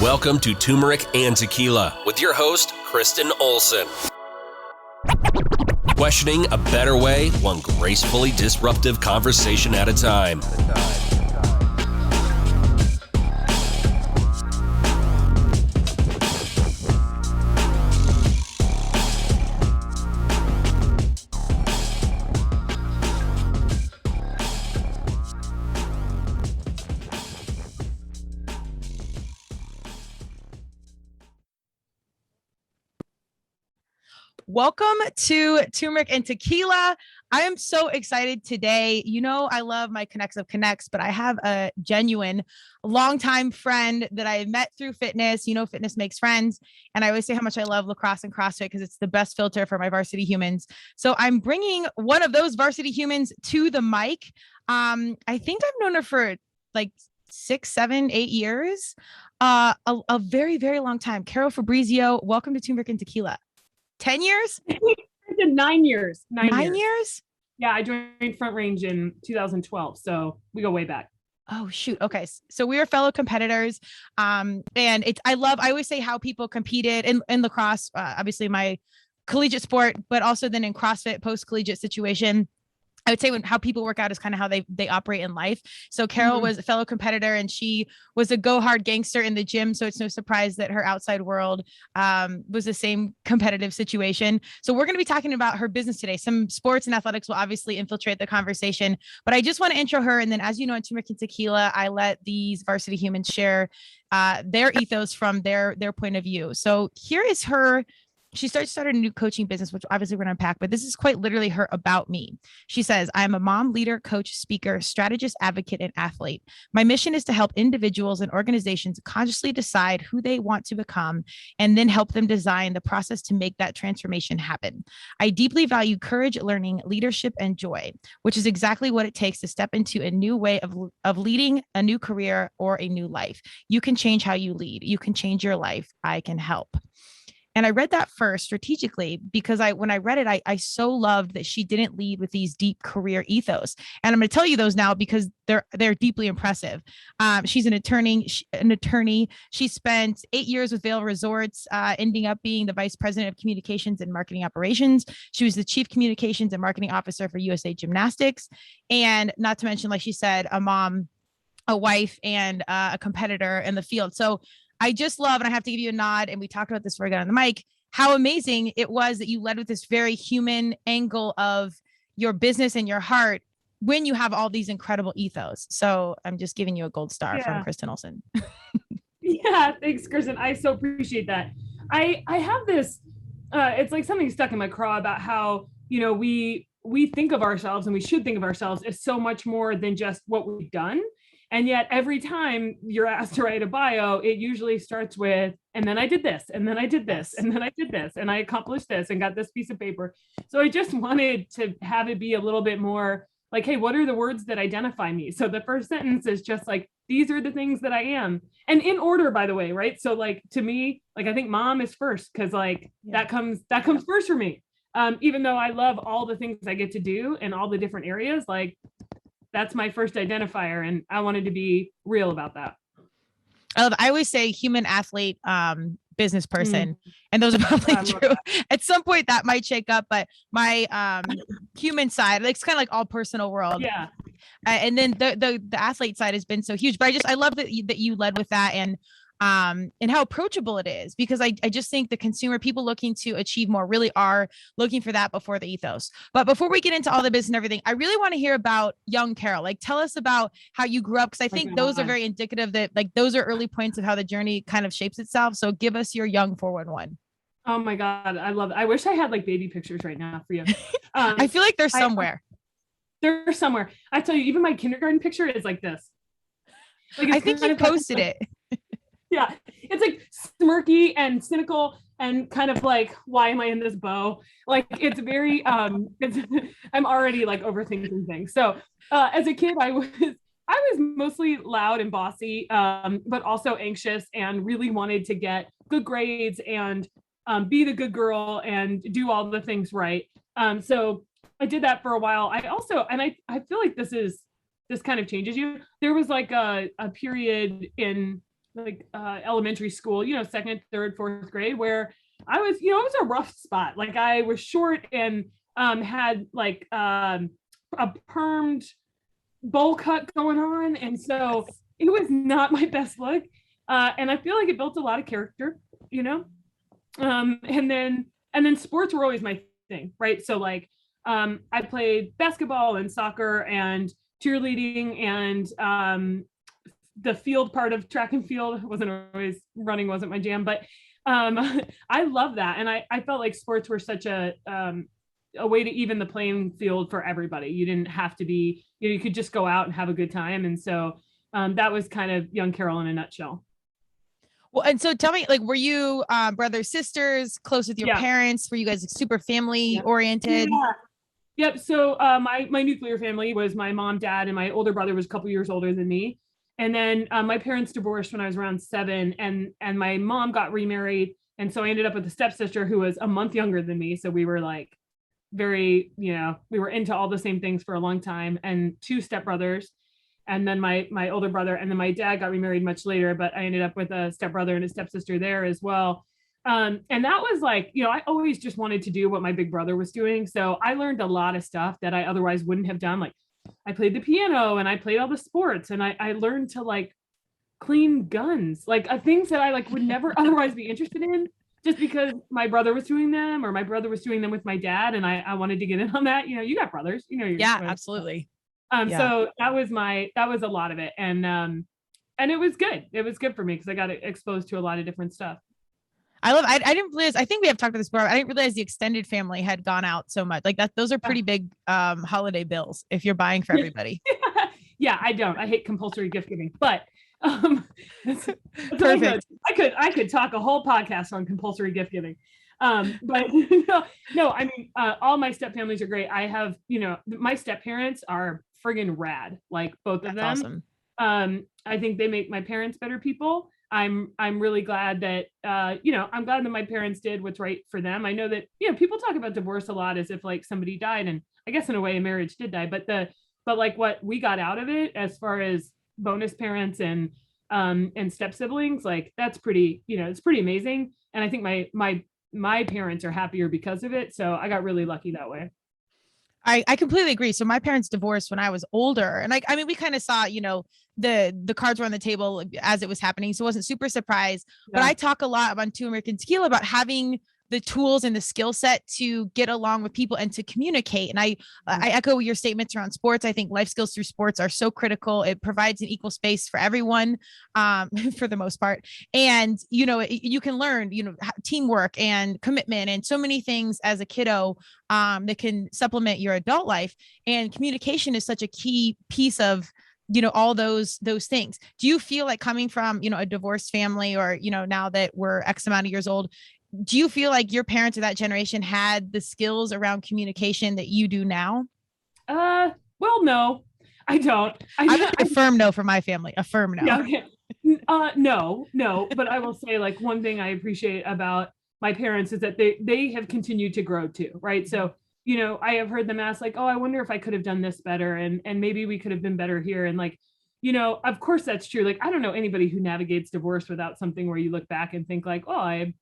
Welcome to Turmeric and Tequila with your host, Kristen Olson. Questioning a better way, one gracefully disruptive conversation at a time. Welcome to Turmeric and Tequila. I am so excited today. You know, I love my connects of connects, but I have a genuine longtime friend that I met through fitness. You know, fitness makes friends. And I always say how much I love lacrosse and CrossFit because it's the best filter for my varsity humans. So I'm bringing one of those varsity humans to the mic. I think I've known her for like 6, 7, 8 years. A very, very long time. Carol Fabrizo, welcome to Turmeric and Tequila. 10 years? I did 9 years. 9 years? Yeah, I joined Front Range in 2012. So we go way back. Oh, shoot. Okay. So we are fellow competitors. And I always say how people competed in lacrosse, obviously my collegiate sport, but also then in CrossFit post-collegiate situation. I would say how people work out is kind of how they operate in life. So Carol was a fellow competitor and she was a go hard gangster in the gym. So it's no surprise that her outside world was the same competitive situation. So we're going to be talking about her business today. Some sports and athletics will obviously infiltrate the conversation, but I just want to intro her. And then as you know, in Turmeric and Tequila, I let these varsity humans share their ethos from their point of view. So here is her. She started a new coaching business, which obviously we're going to unpack, but this is quite literally her about me. She says, I am a mom, leader, coach, speaker, strategist, advocate, and athlete. My mission is to help individuals and organizations consciously decide who they want to become and then help them design the process to make that transformation happen. I deeply value courage, learning, leadership, and joy, which is exactly what it takes to step into a new way of leading a new career or a new life. You can change how you lead. You can change your life. I can help. And I read that first strategically because when I read it, I so loved that she didn't lead with these deep career ethos. And I'm going to tell you those now because they're deeply impressive. She's an attorney. She spent 8 years with Vail Resorts, ending up being the vice president of communications and marketing operations. She was the chief communications and marketing officer for USA Gymnastics. And not to mention, like she said, a mom, a wife, and a competitor in the field. So I just love, and I have to give you a nod, and we talked about this before I got on the mic, how amazing it was that you led with this very human angle of your business and your heart when you have all these incredible ethos. So I'm just giving you a gold star from Kristen Olson. Yeah, thanks, Kristen. I so appreciate that. I have this, it's like something stuck in my craw about how, you know, we think of ourselves and we should think of ourselves as so much more than just what we've done. And yet every time you're asked to write a bio, it usually starts with, and then I did this, and then I did this, and then I did this, and I accomplished this and got this piece of paper. So I just wanted to have it be a little bit more like, hey, what are the words that identify me? So the first sentence is just like, these are the things that I am. And in order, by the way, right? So like, to me, like, I think mom is first because like that comes first for me. Even though I love all the things I get to do in all the different areas, like, that's my first identifier. And I wanted to be real about that. I always say human athlete, business person. And those are probably true. At some point that might shake up, but my human side, like, it's kind of like all personal world. Yeah. And then the athlete side has been so huge, but I love that you led with that and how approachable it is, because I just think the consumer, people looking to achieve more, really are looking for that before the ethos. But before we get into all the business and everything, I really want to hear about young Carol. Like, tell us about how you grew up, because I think those are very indicative that, like, those are early points of how the journey kind of shapes itself. So give us your young 411. Oh my God, I love it. I wish I had like baby pictures right now for you. I feel like they're somewhere. They're somewhere. I tell you, even my kindergarten picture is like this. Like, I think you posted it. Yeah, it's like smirky and cynical and kind of like, why am I in this bow? Like, it's very, I'm already like overthinking things. So as a kid, I was mostly loud and bossy, but also anxious and really wanted to get good grades and be the good girl and do all the things right. So I did that for a while. I also, and I feel like this kind of changes you. There was like a period in elementary school, second, third, fourth grade, where I was, it was a rough spot. Like I was short and had like a permed bowl cut going on. And so it was not my best look. And I feel like it built a lot of character, and then sports were always my thing, right? So like I played basketball and soccer and cheerleading and the field part of track and field. Running wasn't my jam, but I love that. And I felt like sports were such a way to even the playing field for everybody. You didn't have to be, you could just go out and have a good time. And so that was kind of young Carol in a nutshell. Well, and so tell me, like, were you brothers, sisters, close with your parents? Were you guys super family oriented? Yeah. Yep. So my nuclear family was my mom, dad, and my older brother was a couple years older than me. And then my parents divorced when I was around 7, and my mom got remarried. And so I ended up with a stepsister who was a month younger than me. So we were like very, we were into all the same things for a long time, and 2 stepbrothers. And then my older brother, and then my dad got remarried much later, but I ended up with a stepbrother and a stepsister there as well. And that was like, I always just wanted to do what my big brother was doing. So I learned a lot of stuff that I otherwise wouldn't have done. Like I played the piano and I played all the sports, and I learned to like clean guns, like things that I like would never otherwise be interested in, just because my brother was doing them, or my brother was doing them with my dad. And I wanted to get in on that. You got brothers, yeah, absolutely. So that was a lot of it. And it was good. It was good for me because I got exposed to a lot of different stuff. I didn't realize, I think we have talked about this before. I didn't realize the extended family had gone out so much like that. Those are pretty big holiday bills if you're buying for everybody. Yeah, I hate compulsory gift giving, but it's perfect. I could talk a whole podcast on compulsory gift giving. But no, I mean, all my step families are great. I have, my step parents are friggin' rad, like both of them. Awesome. I think they make my parents better people. I'm really glad that, I'm glad that my parents did what's right for them. I know that, people talk about divorce a lot as if like somebody died, and I guess in a way a marriage did die, but like what we got out of it as far as bonus parents and step siblings, like that's pretty, it's pretty amazing. And I think my parents are happier because of it. So I got really lucky that way. I completely agree. So my parents divorced when I was older, and I mean, we kind of saw, the cards were on the table as it was happening. So I wasn't super surprised, but I talk a lot about Turmeric and Tequila about having the tools and the skill set to get along with people and to communicate. And I echo your statements around sports. I think life skills through sports are so critical. It provides an equal space for everyone, for the most part. And, you can learn, teamwork and commitment and so many things as a kiddo, that can supplement your adult life. And communication is such a key piece of, all those things. Do you feel like coming from, a divorced family, or, now that we're X amount of years old, do you feel like your parents of that generation had the skills around communication that you do now? Well, no, I don't. A firm no for my family. A firm no. Yeah, okay. No, but I will say, like, one thing I appreciate about my parents is that they have continued to grow too, right? So, I have heard them ask like, oh, I wonder if I could have done this better, and maybe we could have been better here. And like, of course that's true. Like, I don't know anybody who navigates divorce without something where you look back and think like, oh,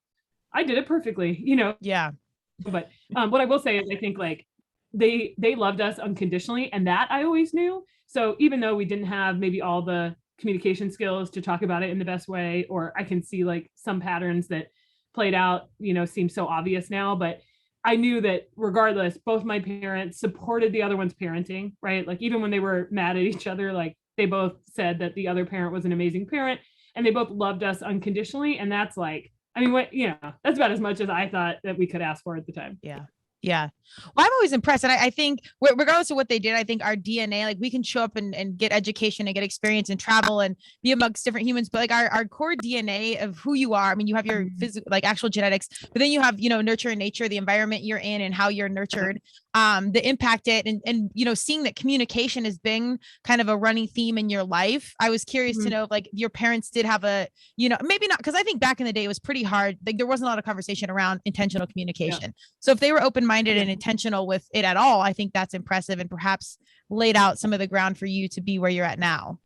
I did it perfectly, Yeah. But what I will say is I think like they loved us unconditionally, and that I always knew. So even though we didn't have maybe all the communication skills to talk about it in the best way, or I can see like some patterns that played out, seem so obvious now, but I knew that regardless, both my parents supported the other one's parenting, right? Like even when they were mad at each other, like they both said that the other parent was an amazing parent, and they both loved us unconditionally. And that's like, I mean, that's about as much as I thought that we could ask for at the time. Yeah. Yeah. Well, I'm always impressed. And I think regardless of what they did, I think our DNA, like we can show up and get education and get experience and travel and be amongst different humans, but like our core DNA of who you are. I mean, you have your physical, like actual genetics, but then you have, nurture and nature, the environment you're in and how you're nurtured, the impact it. And, seeing that communication has been kind of a running theme in your life. I was curious to know if like your parents did have a, maybe not, because I think back in the day, it was pretty hard. Like there wasn't a lot of conversation around intentional communication. Yeah. So if they were open-minded and intentional with it at all, I think that's impressive and perhaps laid out some of the ground for you to be where you're at now.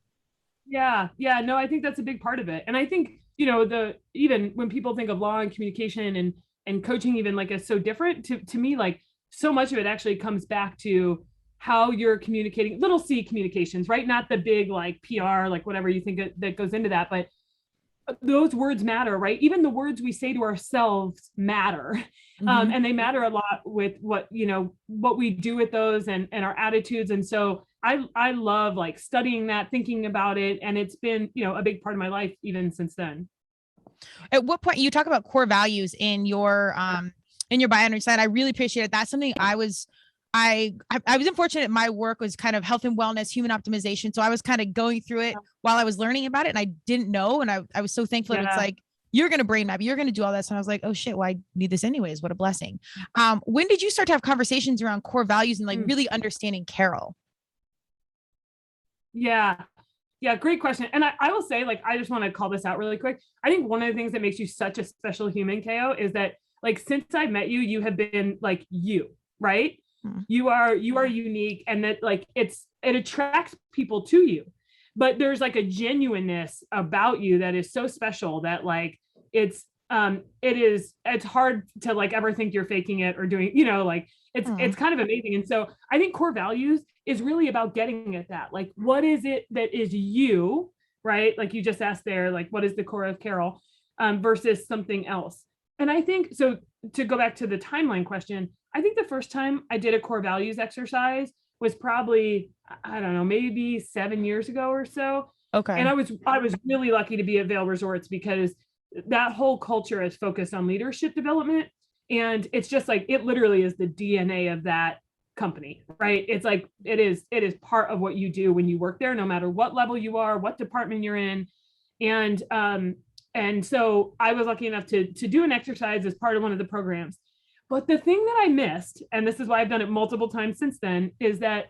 Yeah. Yeah. No, I think that's a big part of it. And I think, even when people think of law and communication and coaching, even like is so different to me, like so much of it actually comes back to how you're communicating, little C communications, right? Not the big like PR, like whatever you think that goes into that, but those words matter, right? Even the words we say to ourselves matter. And they matter a lot with what we do with those and our attitudes. And so I love like studying that, thinking about it. And it's been, a big part of my life even since then. At what point you talk about core values in your bio on your side? I really appreciate it. That's something I was unfortunate. My work was kind of health and wellness, human optimization. So I was kind of going through it while I was learning about it, and I didn't know. And I was so thankful that it's like, you're going to brain map, you're going to do all this. And I was like, oh shit, well, I need this anyways. What a blessing. When did you start to have conversations around core values and like really understanding Carol? Yeah. Yeah. Great question. And I will say, like, I just want to call this out really quick. I think one of the things that makes you such a special human, KO, is that like, since I met you, you have been like you, right? You are unique, and that like it attracts people to you, but there's like a genuineness about you that is so special that like it's hard to like ever think you're faking it or doing, like it's kind of amazing. And so I think core values is really about getting at that, like what is it that is you, right? Like you just asked there, like what is the core of Carol versus something else. And I think so, to go back to the timeline question, I think the first time I did a core values exercise was probably, I don't know, maybe 7 years ago or so. Okay. And I was really lucky to be at Vail Resorts, because that whole culture is focused on leadership development. And it's just like, it literally is the DNA of that company, right? It's like, it is part of what you do when you work there, no matter what level you are, what department you're in. And so I was lucky enough to do an exercise as part of one of the programs. But the thing that I missed, and this is why I've done it multiple times since then, is that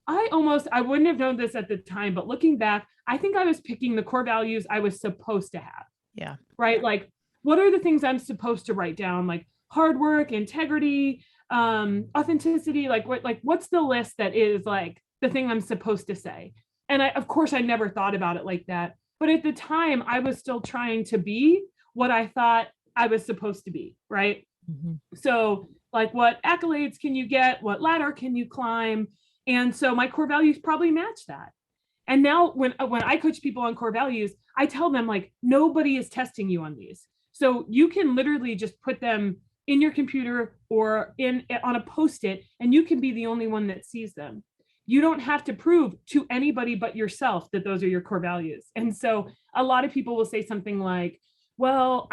I wouldn't have known this at the time, but looking back, I think I was picking the core values I was supposed to have. Yeah. Right. Like, what are the things I'm supposed to write down? Like hard work, integrity, authenticity, what's the list that is like the thing I'm supposed to say? And of course, I never thought about it like that. But at the time, I was still trying to be what I thought I was supposed to be. Right. So like, what accolades can you get? What ladder can you climb? And so my core values probably match that. And now when I coach people on core values, I tell them like, nobody is testing you on these. So you can literally just put them in your computer or on a Post-it, and you can be the only one that sees them. You don't have to prove to anybody but yourself that those are your core values. And so a lot of people will say something like, well,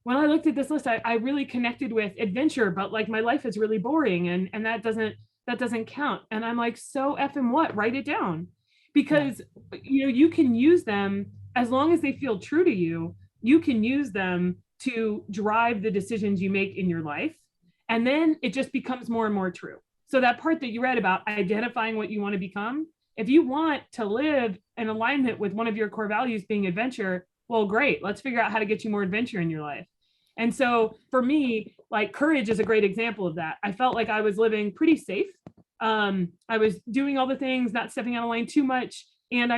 when I looked at this list, I really connected with adventure, but like my life is really boring, and that doesn't count. And I'm like, so effing what? Write it down, because you can use them as long as they feel true to you. You can use them to drive the decisions you make in your life, and then it just becomes more and more true. So that part that you read about identifying what you want to become, if you want to live in alignment with one of your core values being adventure, well, great. Let's figure out how to get you more adventure in your life. And so for me, like courage is a great example of that. I felt like I was living pretty safe. I was doing all the things, not stepping out of line too much. And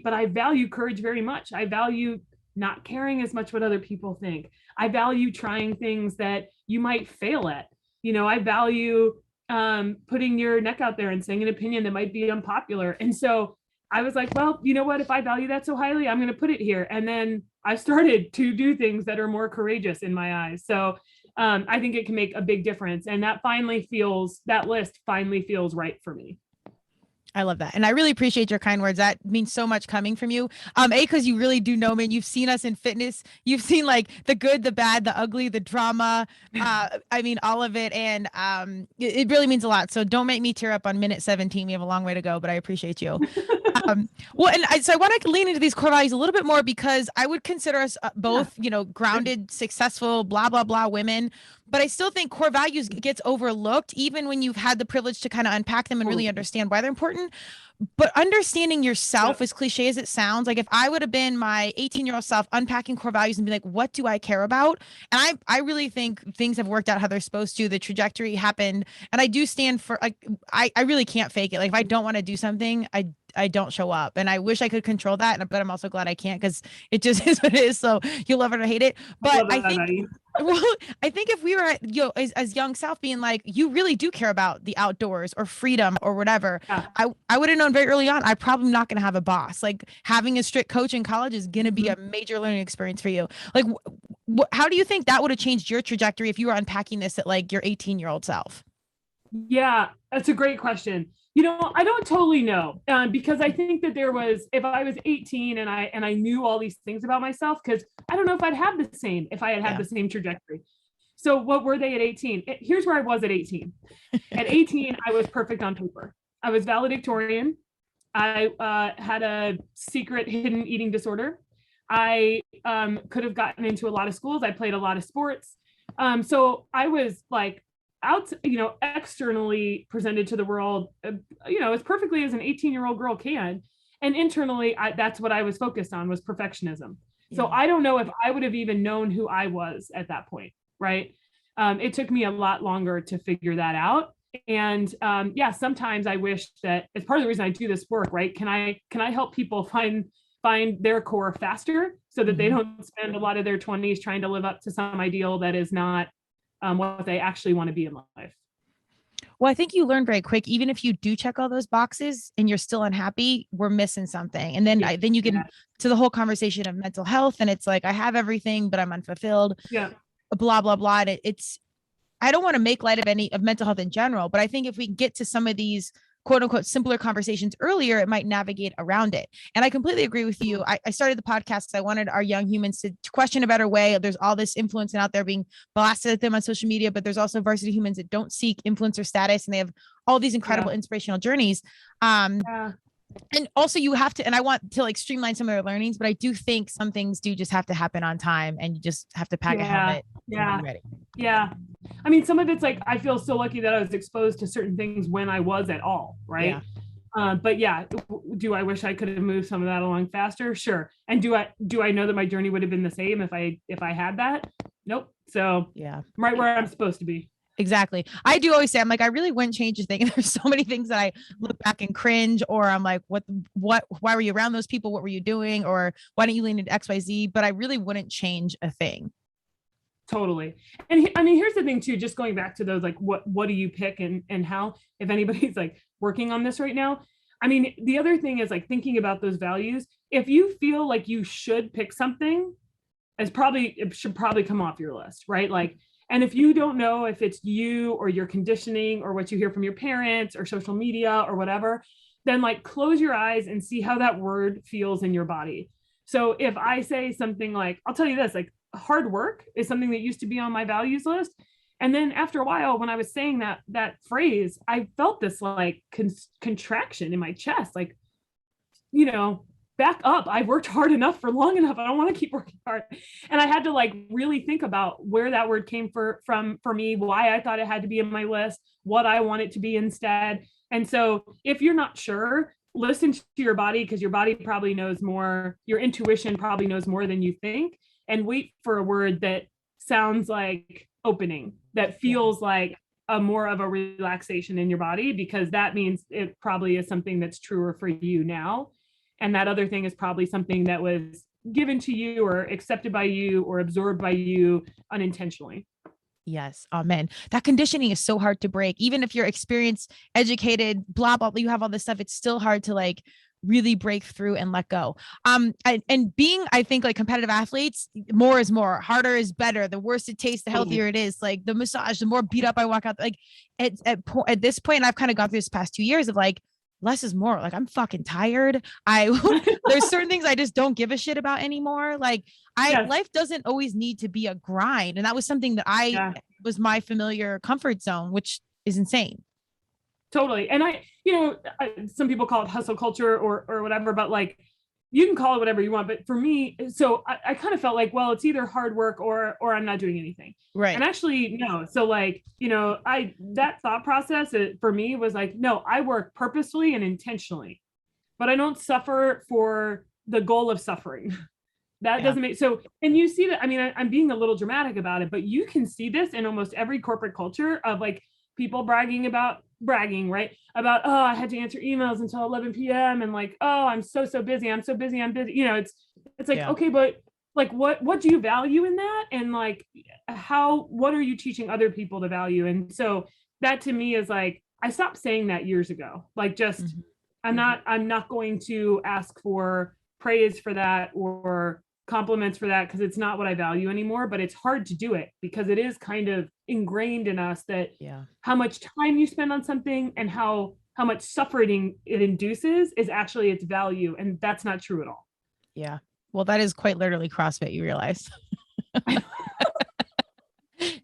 but I value courage very much. I value not caring as much what other people think. I value trying things that you might fail at. I value putting your neck out there and saying an opinion that might be unpopular. And so I was like, well, you know what? If I value that so highly, I'm going to put it here. And then I started to do things that are more courageous in my eyes. So I think it can make a big difference. And that list finally feels right for me. I love that. And I really appreciate your kind words. That means so much coming from you. Because you really do know me, and you've seen us in fitness. You've seen like the good, the bad, the ugly, the drama. All of it. And it really means a lot. So don't make me tear up on minute 17. We have a long way to go, but I appreciate you. So I want to lean into these core values a little bit more, because I would consider us both, grounded, successful, blah, blah, blah women. But I still think core values gets overlooked, even when you've had the privilege to kind of unpack them and really understand why they're important. But understanding yourself, as cliche as it sounds, like if I would have been my 18-year-old self unpacking core values and be like, what do I care about? And I really think things have worked out how they're supposed to. The trajectory happened. And I do stand for, like, I really can't fake it. Like if I don't want to do something, I don't show up. And I wish I could control that, but I'm also glad I can't, because it just is what it is. So you'll love it or hate it. But I think, well, I think if we were, as young self being like, you really do care about the outdoors or freedom or whatever, Yeah. I would have known very early on, I'm probably not going to have a boss. Like having a strict coach in college is going to be a major learning experience for you. Like, how do you think that would have changed your trajectory if you were unpacking this at like your 18-year-old self? Yeah, that's a great question. I don't totally know, because I think that if I was 18 and I knew all these things about myself, because I don't know if I'd have the same, if I had the same trajectory. So what were they at 18? Here's where I was at 18. At 18, I was perfect on paper. I was valedictorian. I had a secret hidden eating disorder. I could have gotten into a lot of schools. I played a lot of sports. So I was like out, externally presented to the world, as perfectly as an 18-year-old girl can. And internally, that's what I was focused on, was perfectionism. Yeah. So I don't know if I would have even known who I was at that point, right? It took me a lot longer to figure that out. And sometimes I wish that, as part of the reason I do this work, right? Can I help people find their core faster, so that they don't spend a lot of their 20s trying to live up to some ideal that is not what they actually want to be in life. Well, I think you learn very quick, even if you do check all those boxes and you're still unhappy, we're missing something. And then then you get to the whole conversation of mental health, and it's like, I have everything, but I'm unfulfilled. Yeah. Blah, blah, blah. And I don't want to make light of mental health in general, but I think if we get to some of these quote unquote simpler conversations earlier, it might navigate around it. And I completely agree with you. I started the podcast because I wanted our young humans to question a better way. There's all this influence out there being blasted at them on social media, but there's also varsity humans that don't seek influencer status, and they have all these incredible inspirational journeys. And also you have to, and I want to like streamline some of their learnings, but I do think some things do just have to happen on time, and you just have to pack a helmet and be ready. Yeah. I mean, some of it's like, I feel so lucky that I was exposed to certain things when I was at all. Right. Yeah. But yeah, do I wish I could have moved some of that along faster? Sure. And do I know that my journey would have been the same if I had that? Nope. So yeah, I'm right where I'm supposed to be. Exactly. I do always say, I'm like, I really wouldn't change a thing. There's so many things that I look back and cringe, or I'm like, why were you around those people? What were you doing? Or why didn't you lean into XYZ? But I really wouldn't change a thing. Totally. And I mean, here's the thing too, just going back to those, like, what do you pick and how, if anybody's like working on this right now. I mean, the other thing is like thinking about those values. If you feel like you should pick something, it should probably come off your list, right? Like, and if you don't know if it's you or your conditioning or what you hear from your parents or social media or whatever, then like close your eyes and see how that word feels in your body. So if I say something like, I'll tell you this, like hard work is something that used to be on my values list. And then after a while, when I was saying that phrase, I felt this like contraction in my chest, like, back up. I've worked hard enough for long enough. I don't want to keep working hard. And I had to like really think about where that word came from for me, why I thought it had to be in my list, what I want it to be instead. And so if you're not sure, listen to your body, because your body probably knows more. Your intuition probably knows more than you think, and wait for a word that sounds like opening, that feels like a more of a relaxation in your body, because that means it probably is something that's truer for you now. And that other thing is probably something that was given to you or accepted by you or absorbed by you unintentionally. Yes. Amen. That conditioning is so hard to break. Even if you're experienced, educated, blah, blah, blah, you have all this stuff. It's still hard to like really break through and let go. And being, I think, like competitive athletes, more is more, harder is better. The worse it tastes, the healthier it is. Like the massage, the more beat up I walk out. Like at this point, I've kind of gone through this past 2 years of like, less is more. Like I'm fucking tired. There's certain things I just don't give a shit about anymore. Like life doesn't always need to be a grind. And that was something that was my familiar comfort zone, which is insane. Totally. And some people call it hustle culture or whatever, but like, you can call it whatever you want. But for me, so I kind of felt like, well, it's either hard work or I'm not doing anything. Right. And actually, no. So like, that thought process for me was like, no, I work purposefully and intentionally, but I don't suffer for the goal of suffering. That doesn't make so. And you see that, I mean, I'm being a little dramatic about it, but you can see this in almost every corporate culture of like people bragging about bragging, right? About, oh, I had to answer emails until 11 p.m. and like, oh, I'm so busy. I'm so busy. I'm busy. You know, it's like, okay, but like, what do you value in that? And like, what are you teaching other people to value? And so that to me is like, I stopped saying that years ago. Like, just, I'm not going to ask for praise for that or compliments for that, because it's not what I value anymore. But it's hard to do it because it is kind of ingrained in us that how much time you spend on something and how much suffering it induces is actually its value. And that's not true at all. Yeah. Well, that is quite literally CrossFit, you realize. And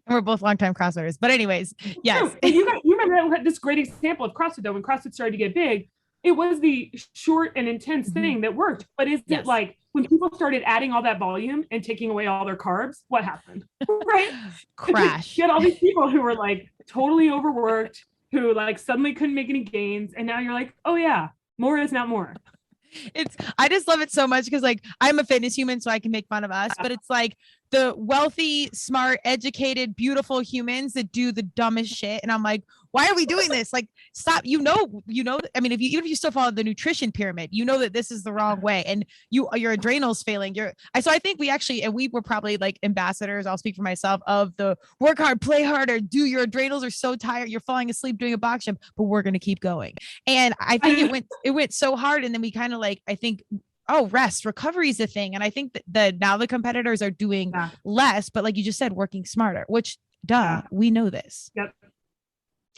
we're both longtime CrossFitters. But anyways, yes. You remember this great example of CrossFit though, when CrossFit started to get big, it was the short and intense thing that worked. But is it like when people started adding all that volume and taking away all their carbs, what happened? Right? Crash. You had all these people who were like totally overworked, who like suddenly couldn't make any gains. And now you're like, oh yeah, more is not more. I just love it so much because like I'm a fitness human, so I can make fun of us, but it's like the wealthy, smart, educated, beautiful humans that do the dumbest shit. And I'm like, why are we doing this? Like, stop. You know, I mean, even if you still follow the nutrition pyramid, you know that this is the wrong way and your adrenals failing. So I think we were probably like ambassadors. I'll speak for myself of the work hard, play harder, your adrenals are so tired. You're falling asleep doing a box jump, but we're going to keep going. And I think it went so hard. And then we kind of like, I think, rest, recovery is a thing. And I think that now the competitors are doing less, but like you just said, working smarter, which we know this. Yep.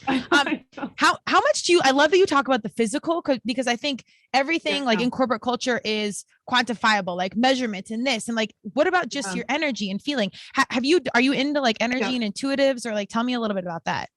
How much I love that you talk about the physical, because I think everything like in corporate culture is quantifiable, like measurements and this, and like, what about just your energy and feeling? Are you into like energy and intuitives, or like, tell me a little bit about that?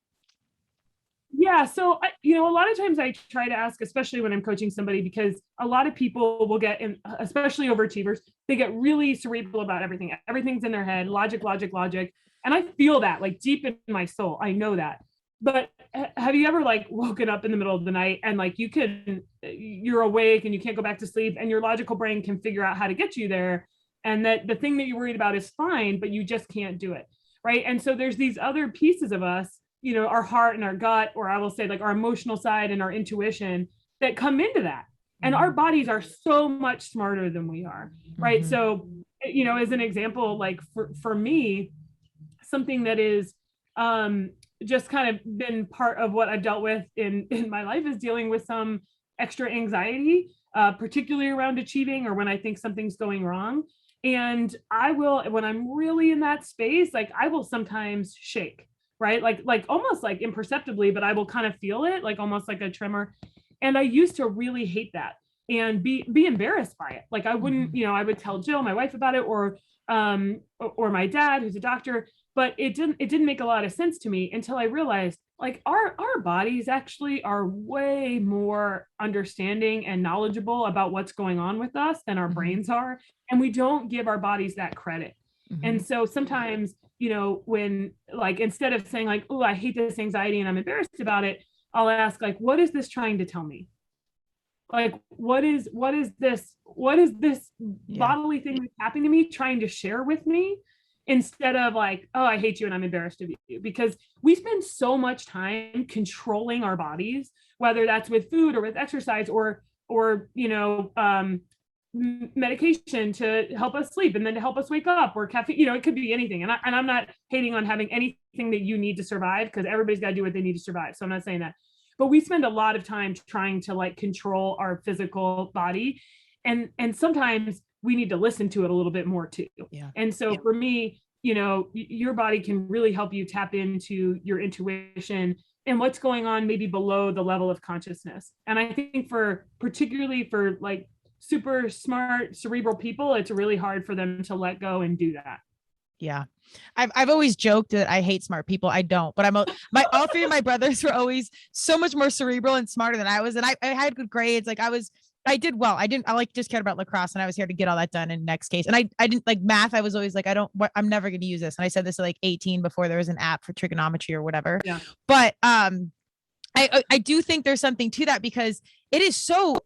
Yeah. So, a lot of times I try to ask, especially when I'm coaching somebody, because a lot of people will get in, especially overachievers, they get really cerebral about everything. Everything's in their head, logic. And I feel that like deep in my soul, I know that. But have you ever like woken up in the middle of the night and like you're awake and you can't go back to sleep and your logical brain can figure out how to get you there, and that the thing that you're worried about is fine, but you just can't do it. Right. And so there's these other pieces of us, our heart and our gut, or I will say like our emotional side and our intuition, that come into that. And our bodies are so much smarter than we are. Right. So, as an example, like for me, something that is just kind of been part of what I've dealt with in my life is dealing with some extra anxiety, particularly around achieving or when I think something's going wrong. And I will, when I'm really in that space, like I will sometimes shake, right? Like almost like imperceptibly, but I will kind of feel it, like almost like a tremor. And I used to really hate that and be embarrassed by it. Like I wouldn't, I would tell Jill, my wife, about it, or my dad, who's a doctor, but it didn't make a lot of sense to me until I realized like our bodies actually are way more understanding and knowledgeable about what's going on with us than our brains are. And we don't give our bodies that credit. And so sometimes, when like, instead of saying like, oh, I hate this anxiety and I'm embarrassed about it, I'll ask like, what is this trying to tell me? Like, what is this bodily thing that's happening to me trying to share with me? Instead of like, oh, I hate you and I'm embarrassed of you. Because we spend so much time controlling our bodies, whether that's with food or with exercise or medication to help us sleep and then to help us wake up, or caffeine, it could be anything. And I'm not hating on having anything that you need to survive, because everybody's got to do what they need to survive. So I'm not saying that, but we spend a lot of time trying to like control our physical body. And sometimes we need to listen to it a little bit more too. Yeah. And so for me, your body can really help you tap into your intuition and what's going on maybe below the level of consciousness. And I think particularly for like super smart cerebral people, it's really hard for them to let go and do that. Yeah. I've always joked that I hate smart people. I don't, but all three of my brothers were always so much more cerebral and smarter than I was. And I had good grades. Like I did well. I just cared about lacrosse, and I was here to get all that done in next case. And I didn't like math. I was always like, I'm never going to use this. And I said this at like 18 before there was an app for trigonometry or whatever. Yeah. But I do think there's something to that, because it is so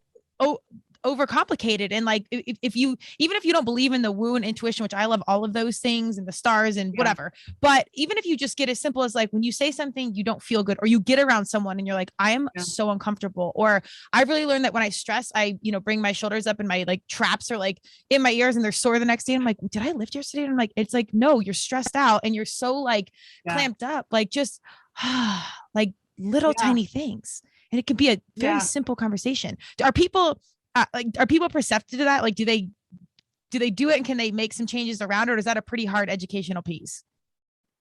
overcomplicated. And like, if you, even if you don't believe in the woo and intuition, which I love all of those things and the stars and whatever, but even if you just get as simple as like, when you say something, you don't feel good, or you get around someone and you're like, I am so uncomfortable. Or I've really learned that when I stress, I, bring my shoulders up and my like traps are like in my ears and they're sore the next day. I'm like, did I lift yesterday? And I'm like, it's like, no, you're stressed out and you're so like clamped up, like just like little tiny things. And it could be a very simple conversation. Are people perceptive to that? Like, do they do it, and can they make some changes around it? Or is that a pretty hard educational piece?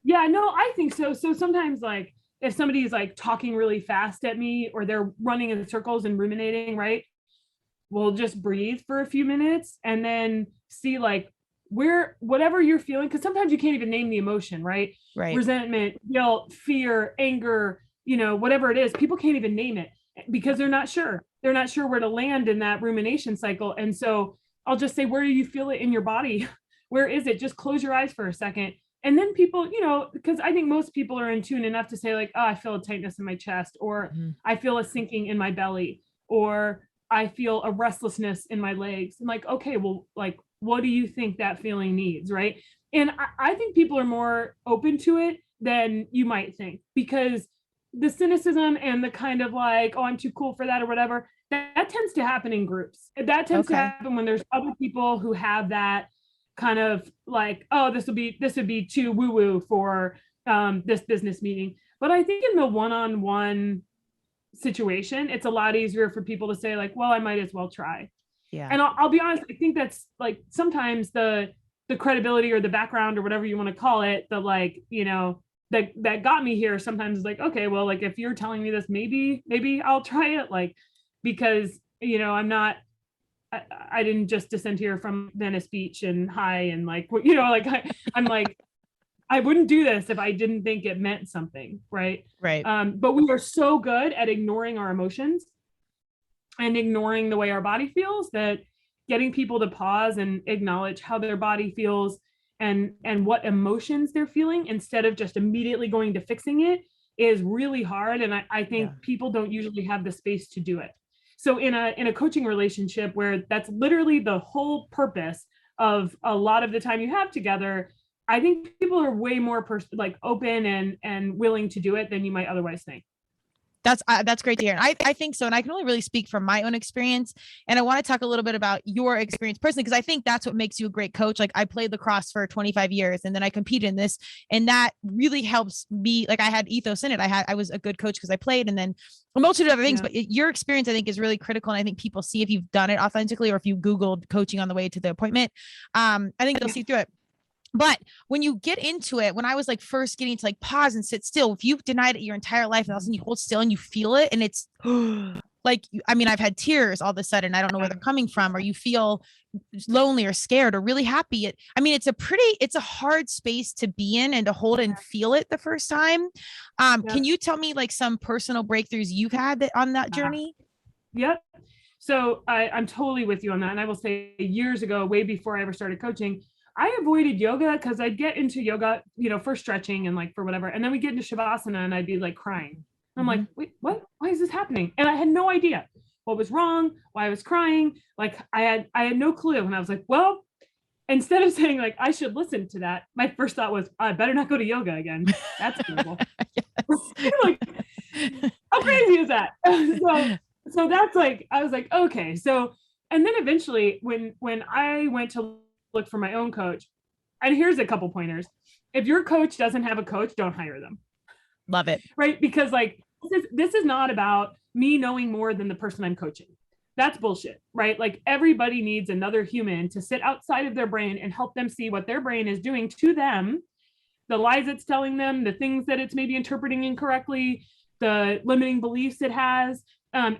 Yeah, no, I think so. So sometimes like if somebody's like talking really fast at me, or they're running in circles and ruminating, right? We'll just breathe for a few minutes and then see like whatever you're feeling. Cause sometimes you can't even name the emotion, right? Right. Resentment, guilt, fear, anger, whatever it is, people can't even name it because they're not sure. They're not sure where to land in that rumination cycle. And so I'll just say, where do you feel it in your body? Where is it? Just close your eyes for a second. And then people, because I think most people are in tune enough to say like, oh, I feel a tightness in my chest, or I feel a sinking in my belly, or I feel a restlessness in my legs. I'm like, okay, well, like, what do you think that feeling needs? Right. And I think people are more open to it than you might think, because the cynicism and the kind of like, oh, I'm too cool for that or whatever, that tends to happen in groups. That tends to happen when there's other people who have that kind of like, oh, this would be too woo woo for this business meeting. But I think in the one-on-one situation, it's a lot easier for people to say like, well, I might as well try. Yeah. And I'll be honest, I think that's like sometimes the credibility or the background or whatever you want to call it, the like, that got me here sometimes is like, okay, well, like if you're telling me this, maybe I'll try it, like, because, I didn't just descend here from Venice Beach and high and like, like I'm like, I wouldn't do this if I didn't think it meant something. Right. Right. But we are so good at ignoring our emotions and ignoring the way our body feels, that getting people to pause and acknowledge how their body feels and what emotions they're feeling, instead of just immediately going to fixing it, is really hard. And I think people don't usually have the space to do it. So in a coaching relationship where that's literally the whole purpose of a lot of the time you have together, I think people are way more open and willing to do it than you might otherwise think. That's great to hear. And I think so. And I can only really speak from my own experience. And I want to talk a little bit about your experience personally, because I think that's what makes you a great coach. Like I played lacrosse for 25 years and then I competed in this, and that really helps me. Like I had ethos in it. I was a good coach because I played, and then a multitude of other things, but your experience I think is really critical. And I think people see if you've done it authentically, or if you Googled coaching on the way to the appointment, I think they'll see through it. But when you get into it, when I was like first getting to like pause and sit still, if you've denied it your entire life and all of a sudden you hold still and you feel it, and it's like, I mean, I've had tears all of a sudden. I don't know where they're coming from, or you feel lonely or scared or really happy. It's a hard space to be in and to hold and feel it the first time. Can you tell me like some personal breakthroughs you've had on that journey? Yep. So I'm totally with you on that. And I will say years ago, way before I ever started coaching, I avoided yoga because I'd get into yoga, for stretching and like for whatever. And then we get into Shavasana and I'd be like crying. I'm like, wait, what? Why is this happening? And I had no idea what was wrong, why I was crying. Like I had no clue. And I was like, well, instead of saying like, I should listen to that, my first thought was, I better not go to yoga again. That's terrible. Like, how crazy is that? So that's like, I was like, okay. So, and then eventually when I went to look for my own coach, and here's a couple pointers. If your coach doesn't have a coach, don't hire them. Love it. Right. Because like, this is not about me knowing more than the person I'm coaching. That's bullshit, right? Like everybody needs another human to sit outside of their brain and help them see what their brain is doing to them, the lies it's telling them, the things that it's maybe interpreting incorrectly, the limiting beliefs it has.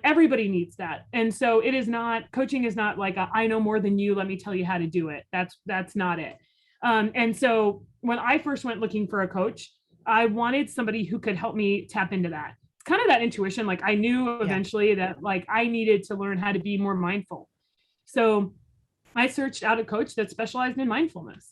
Everybody needs that. And so coaching is not like I know more than you, let me tell you how to do it. That's not it. And so when I first went looking for a coach, I wanted somebody who could help me tap into that. It's kind of that intuition. Like I knew eventually that like I needed to learn how to be more mindful. So I searched out a coach that specialized in mindfulness.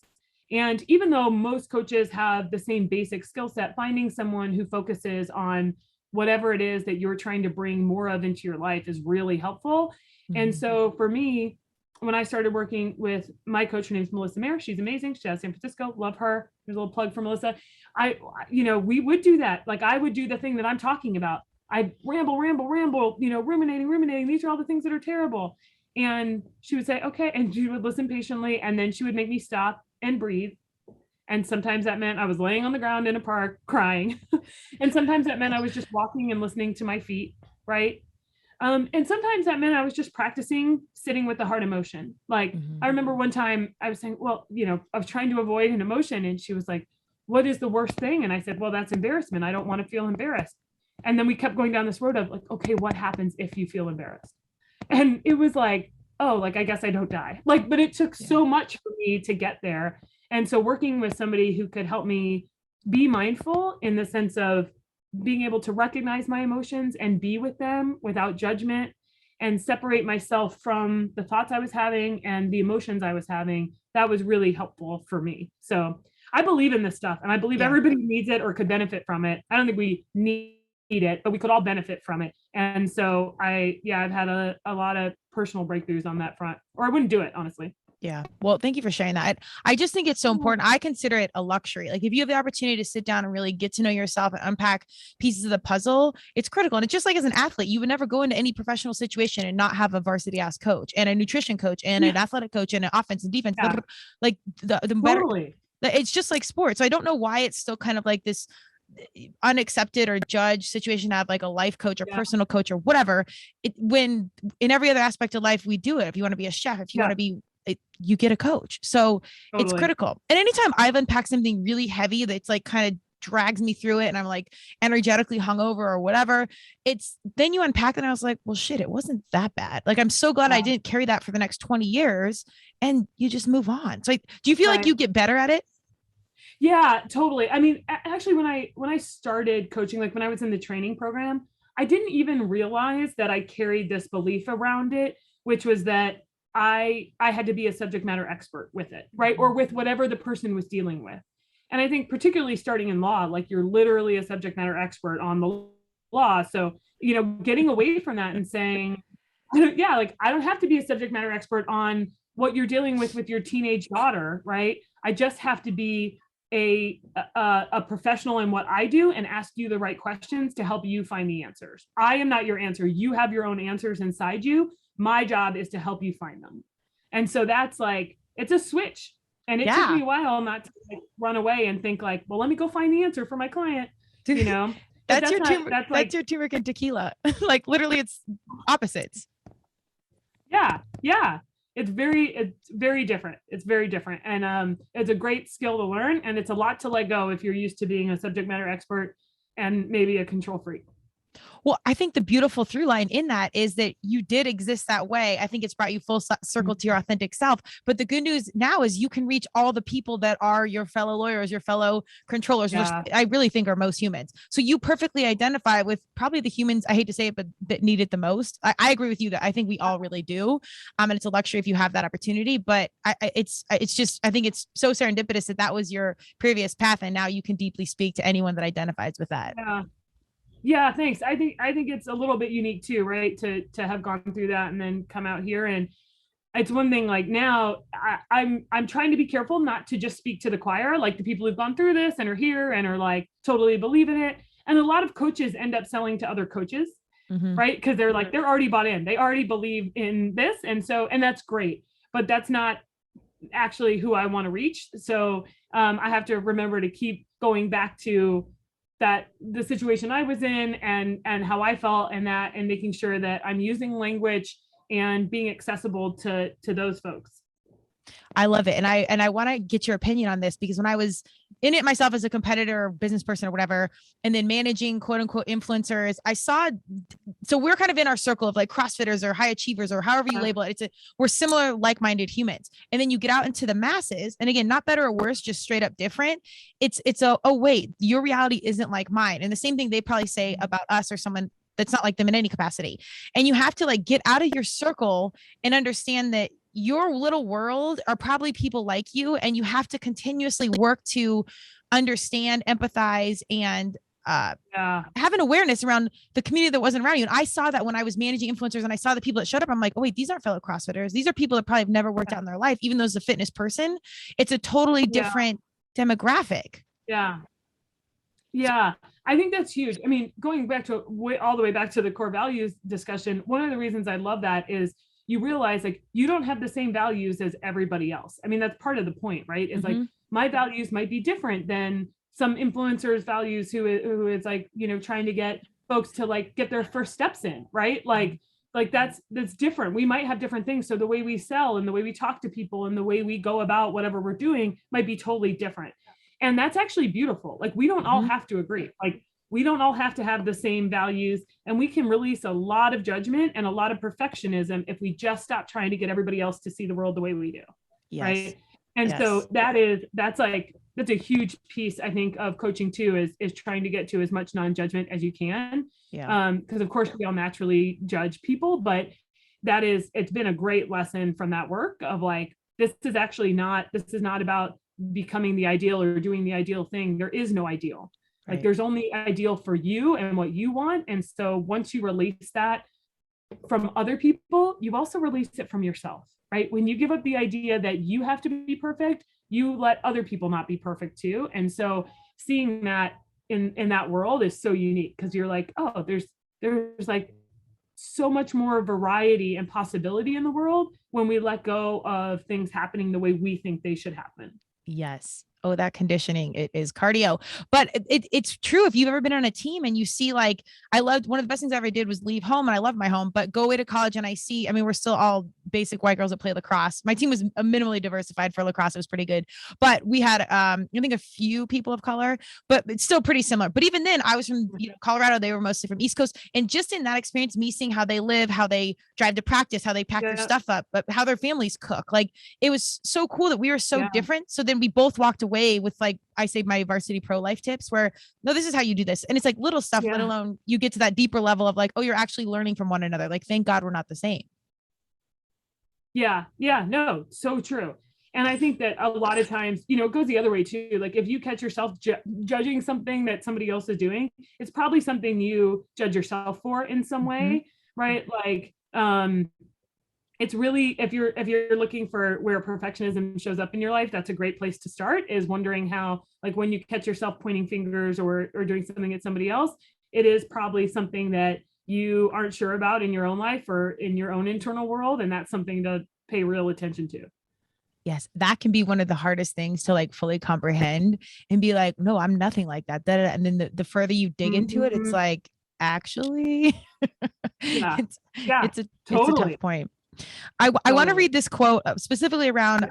And even though most coaches have the same basic skill set, finding someone who focuses on whatever it is that you're trying to bring more of into your life is really helpful. And so for me, when I started working with my coach, her name's Melissa Mayer. She's amazing. She's out of San Francisco. Love her. There's a little plug for Melissa. We would do that. Like I would do the thing that I'm talking about. I ramble, ruminating. These are all the things that are terrible. And she would say, okay. And she would listen patiently. And then she would make me stop and breathe. And sometimes that meant I was laying on the ground in a park crying. And sometimes that meant I was just walking and listening to my feet. Right. And sometimes that meant I was just practicing sitting with the hard emotion. Like I remember one time I was saying, well, I was trying to avoid an emotion. And she was like, what is the worst thing? And I said, well, that's embarrassment. I don't want to feel embarrassed. And then we kept going down this road of like, okay, what happens if you feel embarrassed? And it was like, oh, like, I guess I don't die. Like, but it took so much for me to get there. And so working with somebody who could help me be mindful in the sense of being able to recognize my emotions and be with them without judgment and separate myself from the thoughts I was having and the emotions I was having, that was really helpful for me. So I believe in this stuff and I believe everybody needs it or could benefit from it. I don't think we need it, but we could all benefit from it. And so I've had a lot of personal breakthroughs on that front, or I wouldn't do it, honestly. Yeah. Well, thank you for sharing that. I just think it's so important. I consider it a luxury. Like if you have the opportunity to sit down and really get to know yourself and unpack pieces of the puzzle, it's critical. And it's just like as an athlete, you would never go into any professional situation and not have a varsity ass coach and a nutrition coach and an athletic coach and an offense and defense. Yeah. Like the better, it's just like sports. So I don't know why it's still kind of like this unaccepted or judged situation to have like a life coach or personal coach or whatever. When in every other aspect of life, we do it. If you want to be a chef, if you want to be you get a coach. So it's critical. And anytime I've unpacked something really heavy that's like kind of drags me through it and I'm like energetically hungover or whatever, it's then you unpack it and I was like, well, shit, it wasn't that bad. Like, I'm so glad I didn't carry that for the next 20 years and you just move on. So do you feel like you get better at it? Yeah, totally. I mean, actually, when I started coaching, like when I was in the training program, I didn't even realize that I carried this belief around it, which was that I had to be a subject matter expert with it, right? Or with whatever the person was dealing with. And I think particularly starting in law, like you're literally a subject matter expert on the law. So, getting away from that and saying, I don't have to be a subject matter expert on what you're dealing with your teenage daughter, right? I just have to be a professional in what I do and ask you the right questions to help you find the answers. I am not your answer. You have your own answers inside you. My job is to help you find them. And so that's like, it's a switch. And it took me a while not to like run away and think like, well, let me go find the answer for my client. That's your turmeric and tequila. Like literally it's opposites. Yeah. It's very different. It's very different. And it's a great skill to learn. And it's a lot to let go if you're used to being a subject matter expert and maybe a control freak. Well, I think the beautiful through line in that is that you did exist that way. I think it's brought you full circle to your authentic self. But the good news now is you can reach all the people that are your fellow lawyers, your fellow controllers, which I really think are most humans. So you perfectly identify with probably the humans, I hate to say it, but that need it the most. I agree with you that I think we all really do. And it's a luxury if you have that opportunity, but it's just, I think it's so serendipitous that was your previous path. And now you can deeply speak to anyone that identifies with that. Yeah, thanks. I think it's a little bit unique too, right? To have gone through that and then come out here. And it's one thing like now I'm trying to be careful not to just speak to the choir, like the people who've gone through this and are here and are like totally believe in it. And a lot of coaches end up selling to other coaches, right? Because they're like, they're already bought in. They already believe in this. And that's great, but that's not actually who I want to reach. So I have to remember to keep going back to that the situation I was in and how I felt and making sure that I'm using language and being accessible to those folks. I love it. And I want to get your opinion on this because when I was in it myself as a competitor or business person or whatever, and then managing quote unquote influencers, so we're kind of in our circle of like CrossFitters or high achievers or however you label it. We're similar, like-minded humans. And then you get out into the masses and again, not better or worse, just straight up different. It's oh wait, your reality isn't like mine. And the same thing they probably say about us or someone that's not like them in any capacity. And you have to like get out of your circle and understand that your little world are probably people like you, and you have to continuously work to understand, empathize, and have an awareness around the community that wasn't around you. And I saw that when I was managing influencers and I saw the people that showed up, I'm like, oh wait, these aren't fellow CrossFitters. These are people that probably have never worked out in their life, even though as a fitness person, it's a totally different demographic. Yeah. Yeah. I think that's huge. I mean, going back to all the way back to the core values discussion, one of the reasons I love that is you realize like you don't have the same values as everybody else. I mean, that's part of the point, right? It's like my values might be different than some influencers' values who is like, you know, trying to get folks to like get their first steps in, right? Like that's different. We might have different things. So the way we sell and the way we talk to people and the way we go about whatever we're doing might be totally different. And that's actually beautiful. Like we don't all have to agree. Like we don't all have to have the same values, and we can release a lot of judgment and a lot of perfectionism if we just stop trying to get everybody else to see the world the way we do. Yes. Right. And so that's a huge piece, I think, of coaching too, is trying to get to as much non-judgment as you can. Yeah. Because of course we all naturally judge people, but it's been a great lesson from that work of like, this is not about becoming the ideal or doing the ideal thing. There is no ideal. Right. Like there's only ideal for you and what you want. And so once you release that from other people, you've also released it from yourself, right? When you give up the idea that you have to be perfect, you let other people not be perfect too. And so seeing that in that world is so unique, because you're like, oh, there's like so much more variety and possibility in the world when we let go of things happening the way we think they should happen. Yes. Oh, that conditioning, it is cardio, but it's true. If you've ever been on a team and you see, like, I loved, one of the best things I ever did was leave home, and I love my home, but go away to college and I mean, we're still all basic white girls that play lacrosse. My team was minimally diversified for lacrosse. It was pretty good, but we had, I think a few people of color, but it's still pretty similar. But even then I was from, Colorado. They were mostly from East Coast. And just in that experience, me seeing how they live, how they drive to practice, how they pack their stuff up, but how their families cook, like, it was so cool that we were so different. So then we both walked away with, like, I say my varsity pro life tips where, no, this is how you do this. And it's like little stuff, let alone you get to that deeper level of like, oh, you're actually learning from one another. Like, thank God we're not the same. Yeah. Yeah. No, so true. And I think that a lot of times, it goes the other way too. Like if you catch yourself judging something that somebody else is doing, it's probably something you judge yourself for in some way, right? Like, it's really, if you're looking for where perfectionism shows up in your life, that's a great place to start, is wondering how, like, when you catch yourself pointing fingers or doing something at somebody else, it is probably something that you aren't sure about in your own life or in your own internal world. And that's something to pay real attention to. Yes, that can be one of the hardest things to, like, fully comprehend and be like, no, I'm nothing like that. And then the further you dig into it, it's like, actually, it's a tough point. I want to read this quote specifically around